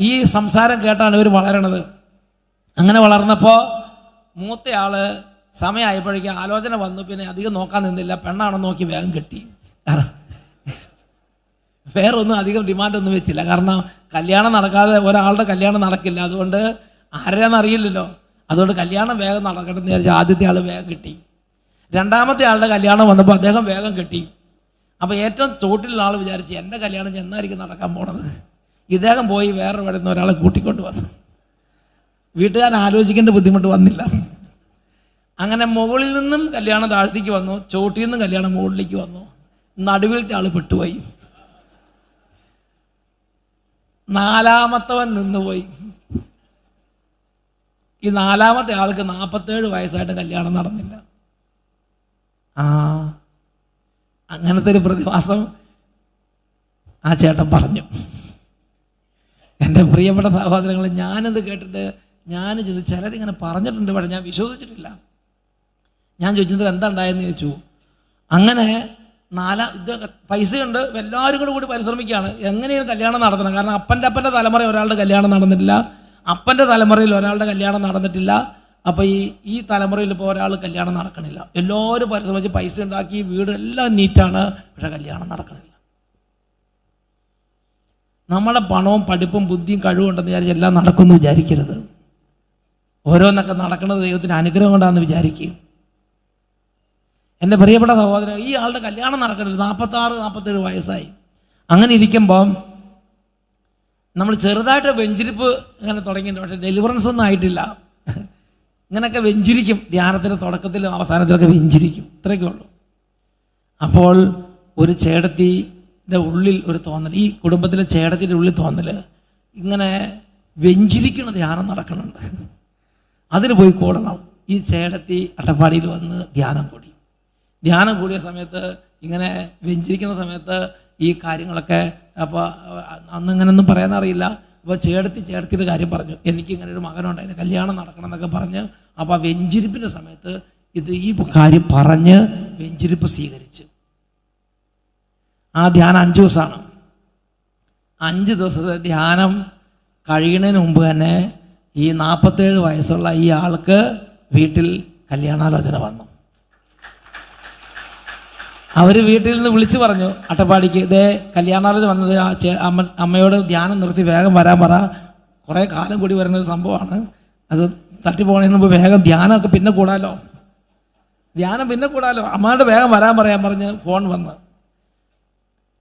ഈ സംസാരം കേട്ടാണ് ഇവർ വളരണത്. അങ്ങനെ വളർന്നപ്പോൾ മൂത്തയാള് സമയമായപ്പോഴേക്കും ആലോചന വന്നു. പിന്നെ അധികം നോക്കാൻ നിന്നില്ല, പെണ്ണാണെന്ന് നോക്കി വേഗം കെട്ടി. കാരണം വേറെ ഒന്നും അധികം ഡിമാൻഡൊന്നും വെച്ചില്ല. കാരണം കല്യാണം നടക്കാതെ ഒരാളുടെ കല്യാണം നടക്കില്ല. അതുകൊണ്ട് ആരെയാണെന്ന് അറിയില്ലല്ലോ. അതുകൊണ്ട് കല്യാണം വേഗം നടക്കട്ടെ എന്ന് വിചാരിച്ച് ആദ്യത്തെ ആൾ വേഗം കെട്ടി. രണ്ടാമത്തെ ആളുടെ കല്യാണം വന്നപ്പോൾ അദ്ദേഹം വേഗം കെട്ടി. അപ്പോൾ ഏറ്റവും ചോട്ടിലുള്ള ആൾ വിചാരിച്ചു, എൻ്റെ കല്യാണം എന്നായിരിക്കും നടക്കാൻ പോണത്. ഇദ്ദേഹം പോയി വേറെ വരുന്ന ഒരാളെ കൂട്ടിക്കൊണ്ട് വന്നു. വീട്ടുകാരൻ ആലോചിക്കേണ്ട ബുദ്ധിമുട്ട് വന്നില്ല. അങ്ങനെ മുകളിൽ നിന്നും കല്യാണം താഴത്തേക്ക് വന്നു, ചോട്ടിൽ നിന്നും കല്യാണം മുകളിലേക്ക് വന്നു. നടുവിലത്തെ ആൾ പെട്ടുപോയി. 4-മത്തവൻ നിന്നുപോയി. ഈ 4-മത്തെ ആൾക്ക് 47 വയസ്സായിട്ട് കല്യാണം നടന്നില്ല. അങ്ങനത്തെ ഒരു പ്രതിഭാസം ആ ചേട്ടൻ പറഞ്ഞു. എൻ്റെ പ്രിയപ്പെട്ട സഹോദരങ്ങളെ, ഞാനിത് കേട്ടിട്ട് ഞാൻ ചോദിച്ചു, ചിലരിങ്ങനെ പറഞ്ഞിട്ടുണ്ട്, പക്ഷേ ഞാൻ വിശ്വസിച്ചിട്ടില്ല. ഞാൻ ചോദിച്ചത് എന്താ ഉണ്ടായെന്ന് ചോദിച്ചു. അങ്ങനെ ഇത് പൈസയുണ്ട്, എല്ലാവരും കൂടി പരിശ്രമിക്കുകയാണ് എങ്ങനെയാണ് കല്യാണം നടത്തണം. കാരണം അപ്പൻ്റെ തലമുറ ഒരാളുടെ കല്യാണം നടന്നിട്ടില്ല, അപ്പൻ്റെ തലമുറയിൽ ഒരാളുടെ കല്യാണം നടന്നിട്ടില്ല. അപ്പോൾ ഈ തലമുറയിൽ ഇപ്പോൾ ഒരാൾ കല്യാണം നടക്കണില്ല. എല്ലാവരും പരിശ്രമിച്ച് പൈസ ഉണ്ടാക്കി, വീട് എല്ലാം നീറ്റാണ്, പക്ഷെ കല്യാണം നടക്കണില്ല. നമ്മുടെ പണവും പഠിപ്പും ബുദ്ധിയും കഴിവും ഉണ്ടെന്ന് വിചാരിച്ച് എല്ലാം നടക്കുമെന്ന് വിചാരിക്കരുത്. ഓരോന്നൊക്കെ നടക്കുന്നത് ദൈവത്തിന് അനുഗ്രഹം കൊണ്ടാണെന്ന് വിചാരിക്കുക. എൻ്റെ പ്രിയപ്പെട്ട സഹോദരൻ, ഈ ആളുടെ കല്യാണം നടക്കണില്ല. 46-47 വയസ്സായി. അങ്ങനെ ഇരിക്കുമ്പം നമ്മൾ ചെറുതായിട്ട് വെഞ്ചിരിപ്പ് ഇങ്ങനെ തുടങ്ങിയിട്ടുണ്ട്, പക്ഷേ ഡെലിവറൻസ് ഒന്നും ആയിട്ടില്ല. ഇങ്ങനെയൊക്കെ വെഞ്ചിരിക്കും, ധ്യാനത്തിൻ്റെ തുടക്കത്തിലും അവസാനത്തിലൊക്കെ വെഞ്ചിരിക്കും, ഇത്രയൊക്കെ ഉള്ളൂ. അപ്പോൾ ഒരു ചേടത്തിൻ്റെ ഉള്ളിൽ ഒരു തോന്നൽ, ഈ കുടുംബത്തിലെ ചേടത്തിൻ്റെ ഉള്ളിൽ തോന്നൽ, ഇങ്ങനെ വെഞ്ചിരിക്കണ ധ്യാനം നടക്കുന്നുണ്ട്, അതിന് പോയി കൂടണം. ഈ ചേടത്തി അട്ടപ്പാടിയിൽ വന്ന് ധ്യാനം കൂടിയ സമയത്ത്, ഇങ്ങനെ വെഞ്ചിരിക്കുന്ന സമയത്ത് ഈ കാര്യങ്ങളൊക്കെ, അപ്പോൾ അന്നിങ്ങനെയൊന്നും പറയാനറിയില്ല. അപ്പോൾ ചേടത്തിയുടെ കാര്യം പറഞ്ഞു, എനിക്കിങ്ങനെ ഒരു മകനുണ്ട്, അതിന് കല്യാണം നടക്കണം എന്നൊക്കെ പറഞ്ഞ്. അപ്പോൾ ആ വെഞ്ചിരിപ്പിൻ്റെ സമയത്ത് ഈ കാര്യം പറഞ്ഞ് വെഞ്ചിരിപ്പ് സ്വീകരിച്ചു. ആ ധ്യാനം 5 ദിവസമാണ്. 5 ദിവസത്തെ ധ്യാനം കഴിയുന്നതിന് മുമ്പ് തന്നെ ഈ 47 വയസ്സുള്ള ഈ ആൾക്ക് വീട്ടിൽ കല്യാണാലോചന വന്നു. അവർ വീട്ടിൽ നിന്ന് വിളിച്ചു പറഞ്ഞു അട്ടപ്പാടിക്ക്, ഇതേ കല്യാണാലോചന വന്നത്, അമ്മയോട് ധ്യാനം നിർത്തി വേഗം വരാൻ പറ, കുറേ കാലം കൂടി വരുന്നൊരു സംഭവമാണ്, അത് തട്ടിപ്പോണതിന് മുമ്പ് വേഗം ധ്യാനമൊക്കെ പിന്നെ കൂടാലോ, അമ്മയോട് വേഗം വരാൻ പറയാൻ പറഞ്ഞ് ഫോൺ വന്ന്.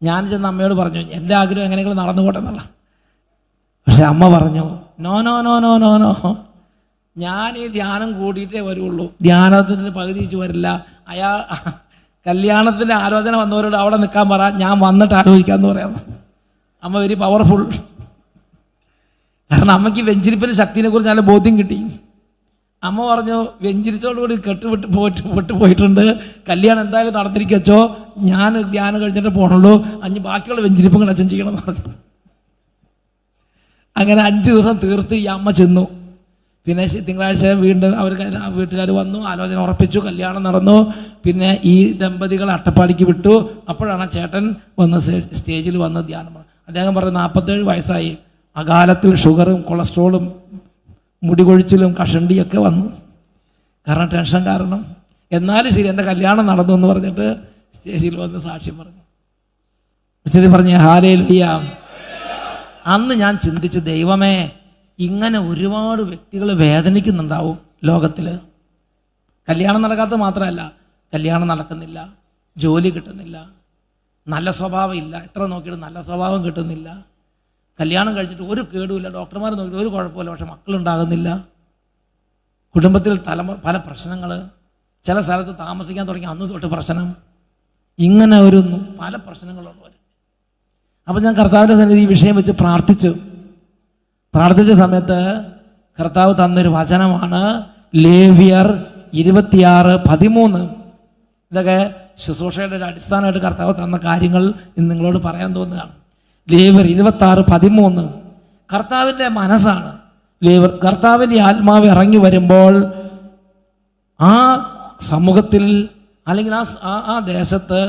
ഞാൻ ചെന്ന് അമ്മയോട് പറഞ്ഞു എൻ്റെ ആഗ്രഹം എങ്ങനെയെങ്കിലും നടന്നു പോട്ടെ എന്നുള്ള. പക്ഷെ അമ്മ പറഞ്ഞു no no no no no no, ഞാൻ ഈ ധ്യാനം കൂടിയിട്ടേ വരുള്ളൂ, ധ്യാനത്തിന് പകുതി വെച്ച് വരില്ല. കല്യാണത്തിൻ്റെ ആലോചന വന്നവരോട് അവിടെ നിൽക്കാൻ പറ, ഞാൻ വന്നിട്ട് ആലോചിക്കാമെന്ന് പറയാം. അമ്മ വെരി പവർഫുൾ. കാരണം അമ്മയ്ക്ക് വെഞ്ചിരിപ്പിന് ശക്തിനെ കുറിച്ച് നല്ല ബോധ്യം കിട്ടി. അമ്മ പറഞ്ഞു വെഞ്ചിരിച്ചോടുകൂടി വിട്ടു പോയിട്ടുണ്ട്, കല്യാണം എന്തായാലും നടത്തിരിക്കച്ചോ, ഞാൻ ധ്യാനം കഴിച്ചിട്ട് പോകണുള്ളൂ, ബാക്കിയുള്ള വെഞ്ചിരിപ്പും കൂടെ അച്ഛൻ ചെയ്യണമെന്ന് പറഞ്ഞു. അങ്ങനെ 5 ദിവസം തീർത്ത് ഈ അമ്മ ചെന്നു. പിന്നെ തിങ്കളാഴ്ച വീണ്ടും വീട്ടുകാർ വന്നു, ആലോചന ഉറപ്പിച്ചു, കല്യാണം നടന്നു. പിന്നെ ഈ ദമ്പതികൾ അട്ടപ്പാടിക്ക് വിട്ടു. അപ്പോഴാണ് ചേട്ടൻ വന്ന് സ്റ്റേജിൽ വന്ന് ധ്യാനം. അദ്ദേഹം പറഞ്ഞു 47 വയസ്സായി, അകാലത്തിൽ ഷുഗറും കൊളസ്ട്രോളും മുടികൊഴിച്ചിലും കഷണ്ടിയൊക്കെ വന്നു, കാരണം ടെൻഷൻ കാരണം. എന്നാലും ശരി എൻ്റെ കല്യാണം നടന്നു എന്ന് പറഞ്ഞിട്ട് സ്റ്റേജിൽ വന്ന് സാക്ഷ്യം പറഞ്ഞു. ഉച്ചത്തിൽ പറഞ്ഞ ഹല്ലേലൂയ. അന്ന് ഞാൻ ചിന്തിച്ചു, ദൈവമേ, ഇങ്ങനെ ഒരുപാട് വ്യക്തികൾ വേദനിക്കുന്നുണ്ടാവും ലോകത്തിൽ. കല്യാണം നടക്കാത്ത മാത്രമല്ല, കല്യാണം നടക്കുന്നില്ല, ജോലി കിട്ടുന്നില്ല, നല്ല സ്വഭാവം ഇല്ല, എത്ര നോക്കിയിട്ട് നല്ല സ്വഭാവം കിട്ടുന്നില്ല, കല്യാണം കഴിഞ്ഞിട്ട് ഒരു കേടുമില്ല, ഡോക്ടർമാർ നോക്കിയിട്ട് ഒരു കുഴപ്പമില്ല, പക്ഷെ മക്കളുണ്ടാകുന്നില്ല, കുടുംബത്തിൽ പല പ്രശ്നങ്ങൾ, ചില സ്ഥലത്ത് താമസിക്കാൻ തുടങ്ങി അന്ന് തൊട്ട് പ്രശ്നം, ഇങ്ങനെ ഒരു പല പ്രശ്നങ്ങളുള്ളവർ. അപ്പം ഞാൻ കർത്താവിൻ്റെ സന്നിധി ഈ വിഷയം വെച്ച് പ്രാർത്ഥിച്ച സമയത്ത് കർത്താവ് തന്നൊരു വചനമാണ് ലേവ്യർ 26:13. ഇതൊക്കെ ശുശ്രൂഷയുടെ ഒരു അടിസ്ഥാനമായിട്ട് കർത്താവ് തന്ന കാര്യങ്ങൾ ഇന്ന് നിങ്ങളോട് പറയാൻ തോന്നുകയാണ്. ലേവ്യർ 26:13 കർത്താവിൻ്റെ മനസ്സാണ്. ലേവ്യർ കർത്താവിൻ്റെ ആത്മാവ് ഇറങ്ങി വരുമ്പോൾ ആ സമൂഹത്തിൽ അല്ലെങ്കിൽ ആ ദേശത്ത്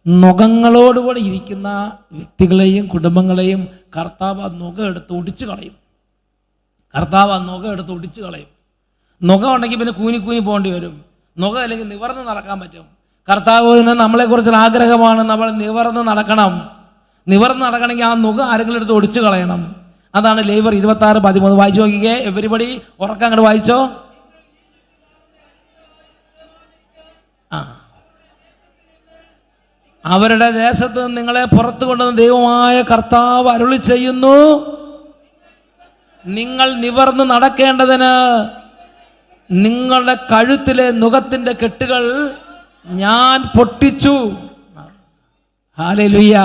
നുകങ്ങളോടുകൂടി ഇരിക്കുന്ന വ്യക്തികളെയും കുടുംബങ്ങളെയും കർത്താവ് ആ നുക എടുത്ത് ഒടിച്ചു കളയും. നുക ഉണ്ടെങ്കിൽ പിന്നെ കൂനി പോകേണ്ടി വരും. നുക അല്ലെങ്കിൽ നിവർന്ന് നടക്കാൻ പറ്റും. കർത്താവിന് നമ്മളെക്കുറിച്ചുള്ള ആഗ്രഹമാണ് നമ്മൾ നിവർന്ന് നടക്കണം. നിവർന്ന് നടക്കണമെങ്കിൽ ആ നുക ആരെങ്കിലും എടുത്ത് ഒടിച്ചു കളയണം. അതാണ് ലേവ്യർ 26:13. വായിച്ചു നോക്കിക്കേ, എവരിബഡി ഉറക്കം അങ്ങോട്ട് വായിച്ചോ. അവരുടെ ദേശത്ത് നിങ്ങളെ പുറത്തു കൊണ്ടുവന്ന ദൈവമായ കർത്താവ് അരുളി ചെയ്യുന്നു, നിങ്ങൾ നിവർന്ന് നടക്കേണ്ടതിന് നിങ്ങളുടെ കഴുത്തിലെ നുകത്തിന്റെ കെട്ടുകൾ ഞാൻ പൊട്ടിച്ചു. ഹല്ലേലൂയ.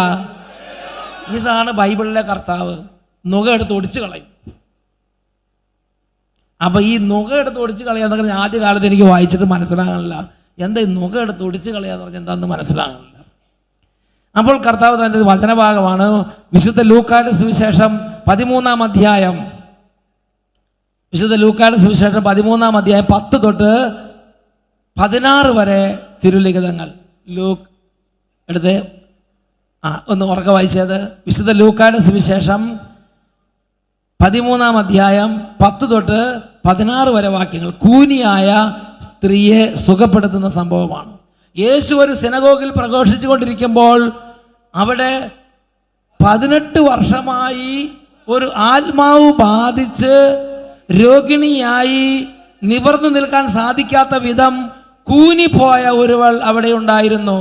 ഇതാണ് ബൈബിളിലെ കർത്താവ്. നുക എടുത്ത് ഒടിച്ചു കളയും. അപ്പൊ ഈ നുക എടുത്ത് ഒടിച്ചു കളയാന്ന് പറഞ്ഞാൽ ആദ്യ കാലത്ത് എനിക്ക് വായിച്ചിട്ട് മനസ്സിലാകാനില്ല. എന്താ ഈ നുക എടുത്ത് ഒടിച്ചു കളയാന്ന് പറഞ്ഞാൽ എന്താണെന്ന് മനസ്സിലാകാനില്ല. അപ്പോൾ കർത്താവ് തൻ്റെ വചനഭാഗമാണ് വിശുദ്ധ ലൂക്കായുടെ സുവിശേഷം 13-ാം അധ്യായം. വിശുദ്ധ ലൂക്കായുടെ സുവിശേഷം 13-ാം അധ്യായം 10 തൊട്ട് 16 വരെ തിരുലിഖിതങ്ങൾ. ലൂക്ക് എടുത്ത് ഒന്ന് ഉറക്കെ വായിച്ചത്. വിശുദ്ധ ലൂക്കായുടെ സുവിശേഷം 13-ാം അധ്യായം 10 തൊട്ട് 16 വരെ വാക്യങ്ങൾ. കൂനിയായ സ്ത്രീയെ സുഖപ്പെടുത്തുന്ന സംഭവമാണ്. യേശു ഒരു സിനഗോഗിൽ പ്രഘോഷിച്ചു കൊണ്ടിരിക്കുമ്പോൾ അവിടെ 18 വർഷമായി ഒരു ആത്മാവ് ബാധിച്ച് രോഗിണിയായി നിവർന്നു നിൽക്കാൻ സാധിക്കാത്ത വിധം കൂനിപ്പോയ ഒരുവൾ അവിടെ ഉണ്ടായിരുന്നു.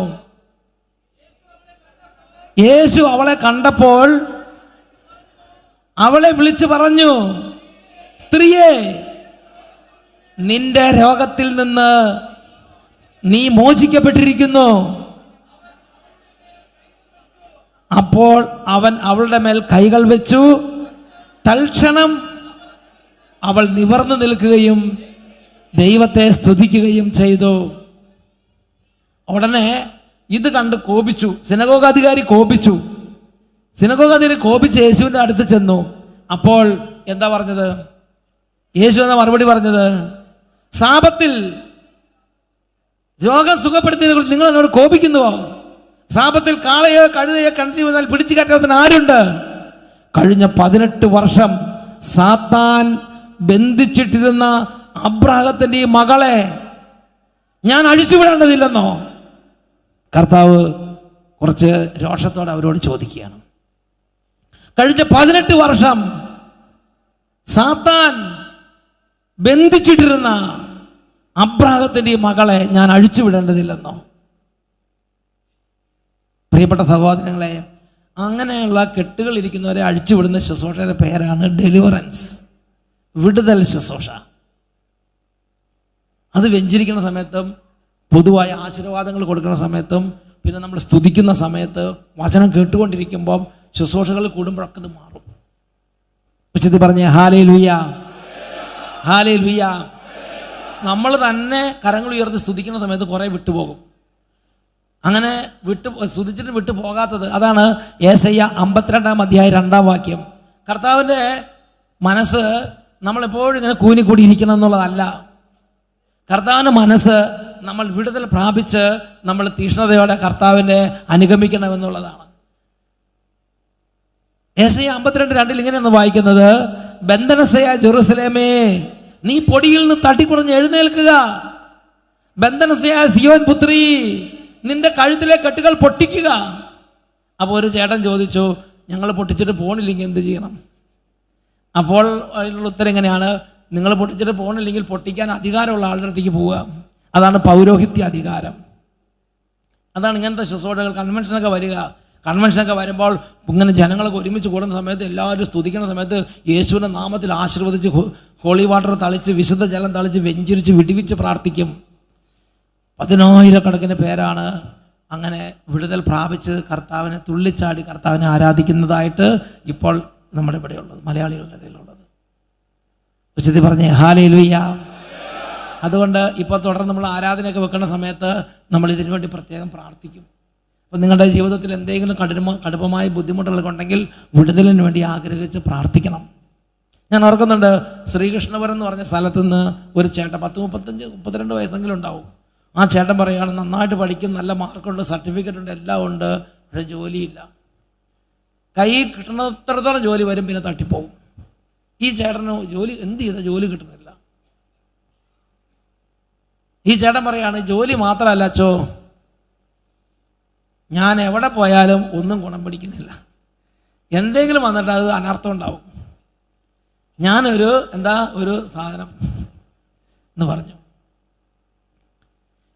യേശു അവളെ കണ്ടപ്പോൾ അവളെ വിളിച്ചു പറഞ്ഞു, സ്ത്രീയെ, നിന്റെ രോഗത്തിൽ നിന്ന് നീ മോചിക്കപ്പെട്ടിരിക്കുന്നു. അപ്പോൾ അവൻ അവളുടെ മേൽ കൈകൾ വെച്ചു. തൽക്ഷണം അവൾ നിവർന്നു നിൽക്കുകയും ദൈവത്തെ സ്തുതിക്കുകയും ചെയ്തു. ഉടനെ ഇത് കണ്ട് കോപിച്ചു. സിനഗോഗാധികാരി കോപിച്ചു. യേശുവിൻ്റെ അടുത്ത് ചെന്നു. അപ്പോൾ എന്താ പറഞ്ഞത്? യേശു എന്ന മറുപടി പറഞ്ഞത്, സാപത്തിൽ രോഗം സുഖപ്പെടുത്തിയതിനെ കുറിച്ച് നിങ്ങൾ എന്നോട് കോപിക്കുന്നുവോ? സാപത്തിൽ കാളയോ കഴുതയോ കിണറ്റിൽ വന്നാൽ പിടിച്ചു കയറ്റാത്തതിന് ആരുണ്ട്? കഴിഞ്ഞ 18 വർഷം സാത്താൻ ബന്ധിച്ചിട്ടിരുന്ന അബ്രാഹത്തിന്റെ ഈ മകളെ ഞാൻ അഴിച്ചുവിടേണ്ടതില്ലെന്നോ? കർത്താവ് കുറച്ച് രോഷത്തോടെ അവരോട് ചോദിക്കുകയാണ്. കഴിഞ്ഞ 18 വർഷം സാത്താൻ ബന്ധിച്ചിട്ടിരുന്ന അബ്രാഹത്തിന്റെ ഈ മകളെ ഞാൻ അഴിച്ചുവിടേണ്ടതില്ലെന്നോ? പ്രിയപ്പെട്ട സഹോദരങ്ങളെ, അങ്ങനെയുള്ള കെട്ടുകൾ ഇരിക്കുന്നവരെ അഴിച്ചുവിടുന്ന ശുശ്രൂഷയുടെ പേരാണ് ഡെലിവറൻസ്, വിടുതൽ ശുശ്രൂഷ. അത് വെഞ്ചരിക്കുന്ന സമയത്തും പൊതുവായ ആശീർവാദങ്ങൾ കൊടുക്കുന്ന സമയത്തും പിന്നെ നമ്മൾ സ്തുതിക്കുന്ന സമയത്ത് വചനം കേട്ടുകൊണ്ടിരിക്കുമ്പം ശുശ്രൂഷകൾ കൂടുമ്പോഴൊക്കെ ഇത് മാറും. ഉച്ചത്തിൽ പറഞ്ഞേ ഹല്ലേലൂയ, ഹല്ലേലൂയ. നമ്മൾ തന്നെ കരങ്ങൾ ഉയർത്തി സ്തുതിക്കുന്ന സമയത്ത് കുറേ വിട്ടുപോകും. അങ്ങനെ സ്തുതിച്ചിട്ട് വിട്ടു പോകാത്തത് അതാണ് യേശയ്യ 52:2 കർത്താവിൻ്റെ മനസ്സ് നമ്മളെപ്പോഴും ഇങ്ങനെ കൂനിക്കൂടി ഇരിക്കണം എന്നുള്ളതല്ല. കർത്താവിൻ്റെ മനസ്സ് നമ്മൾ വിടുതൽ പ്രാപിച്ച് നമ്മൾ തീഷ്ണതയോടെ കർത്താവിനെ അനുഗമിക്കണമെന്നുള്ളതാണ്. യേശയ്യ 52:2 ഇങ്ങനെയാണ് വായിക്കുന്നത്, ബന്ധനസയ ജെറുസലേമേ, നീ പൊടിയിൽ നിന്ന് തട്ടിക്കുടഞ്ഞ് എഴുന്നേൽക്കുക. ബന്ധനസയ സിയോൻ പുത്രി, നിന്റെ കഴുത്തിലെ കെട്ടുകൾ പൊട്ടിക്കുക. അപ്പോൾ ഒരു ചേട്ടൻ ചോദിച്ചു, ഞങ്ങൾ പൊട്ടിച്ചിട്ട് പോണില്ലെങ്കിൽ എന്ത് ചെയ്യണം? അപ്പോൾ അതിനുള്ള ഉത്തരം എങ്ങനെയാണ്, നിങ്ങൾ പൊട്ടിച്ചിട്ട് പോണില്ലെങ്കിൽ പൊട്ടിക്കാൻ അധികാരമുള്ള ആളുടെ അടുത്തേക്ക് പോവുക. അതാണ് പൗരോഹിത്യ അധികാരം. അതാണ് ഇങ്ങനത്തെ ശുശ്രൂഷകൾ. കൺവെൻഷനൊക്കെ വരിക, കൺവെൻഷനൊക്കെ വരുമ്പോൾ ഇങ്ങനെ ജനങ്ങളൊക്കെ ഒരുമിച്ച് കൂടുന്ന സമയത്ത് എല്ലാവരും സ്തുതിക്കുന്ന സമയത്ത് യേശുവിൻ്റെ നാമത്തിൽ ആശീർവദിച്ച് ഹോളി വാട്ടർ തളിച്ച് വിശുദ്ധ ജലം തളിച്ച് വെഞ്ചരിച്ച് വിടിവിച്ച് പ്രാർത്ഥിക്കും. 10,000 പേരാണ് അങ്ങനെ വിടുതൽ പ്രാപിച്ച് കർത്താവിനെ തുള്ളിച്ചാടി കർത്താവിനെ ആരാധിക്കുന്നതായിട്ട് ഇപ്പോൾ നമ്മുടെ ഇവിടെയുള്ളത്, മലയാളികളുടെ ഇടയിലുള്ളത്. ഉച്ചത്തിൽ പറഞ്ഞേ ഹല്ലേലൂയ. അതുകൊണ്ട് ഇപ്പോൾ തുടർന്ന് നമ്മൾ ആരാധനയൊക്കെ വെക്കുന്ന സമയത്ത് നമ്മൾ ഇതിനു വേണ്ടി പ്രത്യേകം പ്രാർത്ഥിക്കും. അപ്പം നിങ്ങളുടെ ജീവിതത്തിൽ എന്തെങ്കിലും കടുപ്പമായ ബുദ്ധിമുട്ടുകളൊക്കെ ഉണ്ടെങ്കിൽ വിടുതലിന് വേണ്ടി ആഗ്രഹിച്ച് പ്രാർത്ഥിക്കണം. ഞാൻ ഓർക്കുന്നുണ്ട്, ശ്രീകൃഷ്ണപുരം എന്ന് പറഞ്ഞ സ്ഥലത്ത് നിന്ന് ഒരു ചേട്ടൻ 35-32 വയസ്സെങ്കിലും ഉണ്ടാവും. ആ ചേട്ടൻ പറയുകയാണ്, നന്നായിട്ട് പഠിക്കും, നല്ല മാർക്കുണ്ട്, സർട്ടിഫിക്കറ്റ് ഉണ്ട്, എല്ലാം ഉണ്ട്, പക്ഷേ ജോലിയില്ല. കൈ കിട്ടുന്നത്രത്തോളം ജോലി വരും, പിന്നെ തട്ടിപ്പോവും. ഈ ചേട്ടന് ജോലി എന്ത് ചെയ്താൽ ജോലി കിട്ടുന്നില്ല. ഈ ചേട്ടൻ പറയാണ്, ജോലി മാത്രമല്ല അച്ചോ, ഞാൻ എവിടെ പോയാലും ഒന്നും ഗുണം പിടിക്കുന്നില്ല, എന്തെങ്കിലും വന്നിട്ട് അത് അനർത്ഥം ഉണ്ടാവും. ഞാനൊരു ഒരു സാധനം എന്ന് പറഞ്ഞു.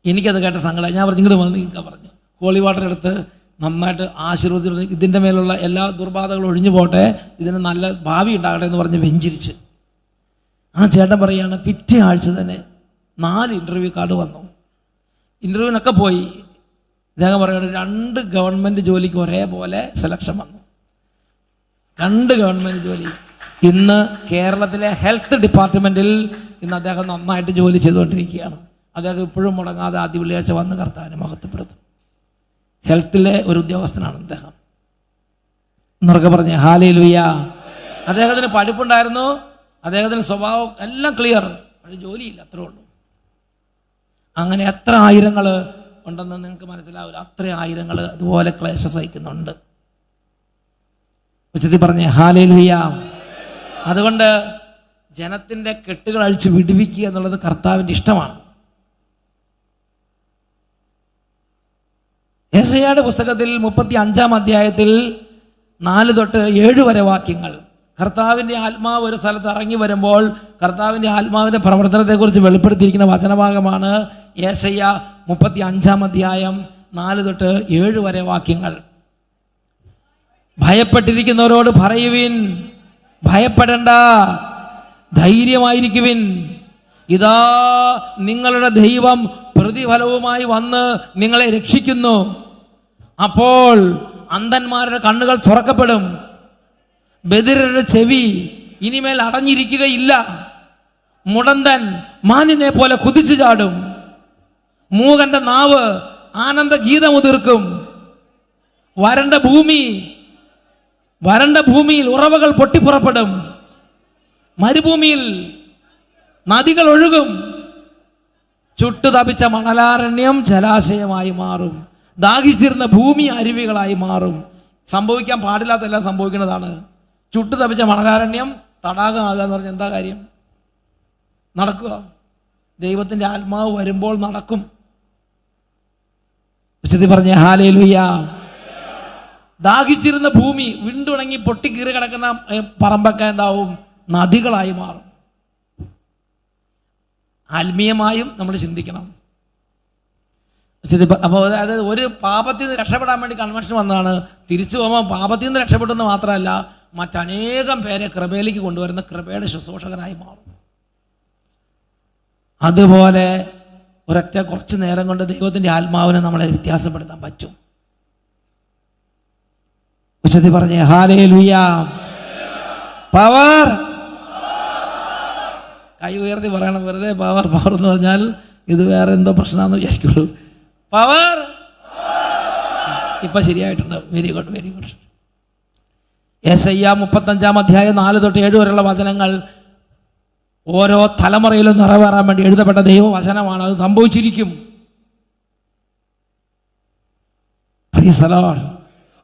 എനിക്കത് കേട്ട സങ്കടം. ഞാൻ പറഞ്ഞു, ഇങ്ങോട്ട് വന്ന് നിൽക്കാൻ പറഞ്ഞു. ഹോളി വാട്ടർ എടുത്ത് നന്നായിട്ട് ആശീർവദിച്ച് ഇതിൻ്റെ മേലുള്ള എല്ലാ ദുർബാധകളും ഒഴിഞ്ഞു പോട്ടെ, ഇതിന് നല്ല ഭാവി ഉണ്ടാകട്ടെ എന്ന് പറഞ്ഞ് വെഞ്ചരിച്ച്. ആ ചേട്ടൻ പറയുകയാണ്, പിറ്റേ ആഴ്ച തന്നെ 4 ഇൻ്റർവ്യൂ കാർഡ് വന്നു. ഇൻ്റർവ്യൂവിനൊക്കെ പോയി. ഇദ്ദേഹം പറയുന്നത് 2 ഗവൺമെൻറ് ജോലിക്ക് ഒരേപോലെ സെലക്ഷൻ വന്നു. 2 ഗവൺമെൻറ് ജോലി. ഇന്ന് കേരളത്തിലെ ഹെൽത്ത് ഡിപ്പാർട്ട്മെൻറ്റിൽ ഇന്ന് അദ്ദേഹം നന്നായിട്ട് ജോലി ചെയ്തുകൊണ്ടിരിക്കുകയാണ്. അദ്ദേഹം ഇപ്പോഴും മുടങ്ങാതെ ആദ്യ വെള്ളിയാഴ്ച വന്ന് കർത്താവിനെ മഹത്വപ്പെടുത്തും. ഹെൽത്തിലെ ഒരു ഉദ്യോഗസ്ഥനാണ് അദ്ദേഹം. എന്നൊക്കെ പറഞ്ഞ് ഹല്ലേലൂയ. അദ്ദേഹത്തിന് പഠിപ്പുണ്ടായിരുന്നു, അദ്ദേഹത്തിന് സ്വഭാവം എല്ലാം ക്ലിയർ, പക്ഷേ ജോലിയില്ല, അത്രേ ഉള്ളൂ. അങ്ങനെ എത്ര ആയിരങ്ങൾ ഉണ്ടെന്ന് നിങ്ങൾക്ക് മനസ്സിലാവില്ല. അത്ര ആയിരങ്ങൾ അതുപോലെ ക്ലേശം സഹിക്കുന്നുണ്ട്. ഉച്ചത്തിൽ പറഞ്ഞേ ഹല്ലേലൂയ. അതുകൊണ്ട് ജനത്തിൻ്റെ കെട്ടുകൾ അഴിച്ച് വിടുവിക്കുക എന്നുള്ളത് കർത്താവിൻ്റെ ഇഷ്ടമാണ്. യെശയ്യായുടെ പുസ്തകത്തിൽ 35 4-7 വാക്യങ്ങൾ, കർത്താവിൻ്റെ ആത്മാവ് ഒരു സ്ഥലത്ത് ഇറങ്ങി വരുമ്പോൾ കർത്താവിൻ്റെ ആത്മാവിൻ്റെ പ്രവർത്തനത്തെക്കുറിച്ച് വെളിപ്പെടുത്തിയിരിക്കുന്ന വചനഭാഗമാണ് യെശയ്യ 35 4-7 വാക്യങ്ങൾ. ഭയപ്പെട്ടിരിക്കുന്നവരോട് പറയുവിൻ, ഭയപ്പെടണ്ട, ധൈര്യമായിരിക്കുവിൻ. ഇതാ നിങ്ങളുടെ ദൈവം പ്രതിഫലവുമായി വന്ന് നിങ്ങളെ രക്ഷിക്കുന്നു. അപ്പോൾ അന്ധന്മാരുടെ കണ്ണുകൾ തുറക്കപ്പെടും, ബധിരരുടെ ചെവി ഇനിമേൽ അടഞ്ഞിരിക്കുകയില്ല. മുടന്തൻ മാനിനെ പോലെ കുതിച്ചു ചാടും, മൂകന്റെ നാവ് ആനന്ദ ഗീതമുതിർക്കും. വരണ്ട ഭൂമിയിൽ ഉറവകൾ പൊട്ടിപ്പുറപ്പെടും, മരുഭൂമിയിൽ നദികൾ ഒഴുകും. ചുട്ടുതപിച്ച മണലാരണ്യം ജലാശയമായി മാറും, ദാഹിച്ചിരുന്ന ഭൂമി അരുവികളായി മാറും. സംഭവിക്കാൻ പാടില്ലാത്തെല്ലാം സംഭവിക്കുന്നതാണ്. ചുട്ടുതപിച്ച മണലാരണ്യം തടാകമാകുക എന്ന് പറഞ്ഞാൽ എന്താ കാര്യം? നടക്കുക. ദൈവത്തിൻ്റെ ആത്മാവ് വരുമ്പോൾ നടക്കും. ഉച്ചത്തിൽ പറഞ്ഞേ ഹല്ലേലൂയ. ദാഹിച്ചിരുന്ന ഭൂമി വിണ്ടുണങ്ങി പൊട്ടിക്കീറി കിടക്കുന്ന പറമ്പൊക്കെ എന്താവും? നദികളായി മാറും. ആത്മീയമായും നമ്മൾ ചിന്തിക്കണം. അപ്പോൾ അതായത് ഒരു പാപത്തിൽ നിന്ന് രക്ഷപ്പെടാൻ വേണ്ടി കൺവെൻഷൻ വന്നതാണ്. തിരിച്ചു പോകുമ്പോൾ പാപത്തിൽ നിന്ന് രക്ഷപ്പെട്ടെന്ന് മാത്രമല്ല, മറ്റനേകം പേരെ കൃപയിലേക്ക് കൊണ്ടുവരുന്ന കൃപയുടെ ശുശ്രൂഷകനായി മാറും. അതുപോലെ ഒരൊറ്റ കുറച്ച് നേരം കൊണ്ട് ദൈവത്തിൻ്റെ ആത്മാവിനെ നമ്മളെ വ്യത്യാസപ്പെടുത്താൻ പറ്റും. ഉച്ചത്തിൽ പറഞ്ഞേ ഹല്ലേലൂയ. പവർ. കൈ ഉയർത്തി പറയണം. വെറുതെ പവർ പവർ എന്ന് പറഞ്ഞാൽ ഇത് വേറെ എന്തോ പ്രശ്നമാണെന്ന് വിചാരിക്കുള്ളൂ. പവർ. ഇപ്പം ശരിയായിട്ടുണ്ട്. Very good, very good. യെശയ്യാ 35 അധ്യായം 4 തൊട്ട് 7 വരെയുള്ള വചനങ്ങൾ ഓരോ തലമുറയിലും നിറവേറാൻ വേണ്ടി എഴുതപ്പെട്ട ദൈവവചനമാണ്. അത് സംഭവിച്ചിരിക്കും. Price the Lord.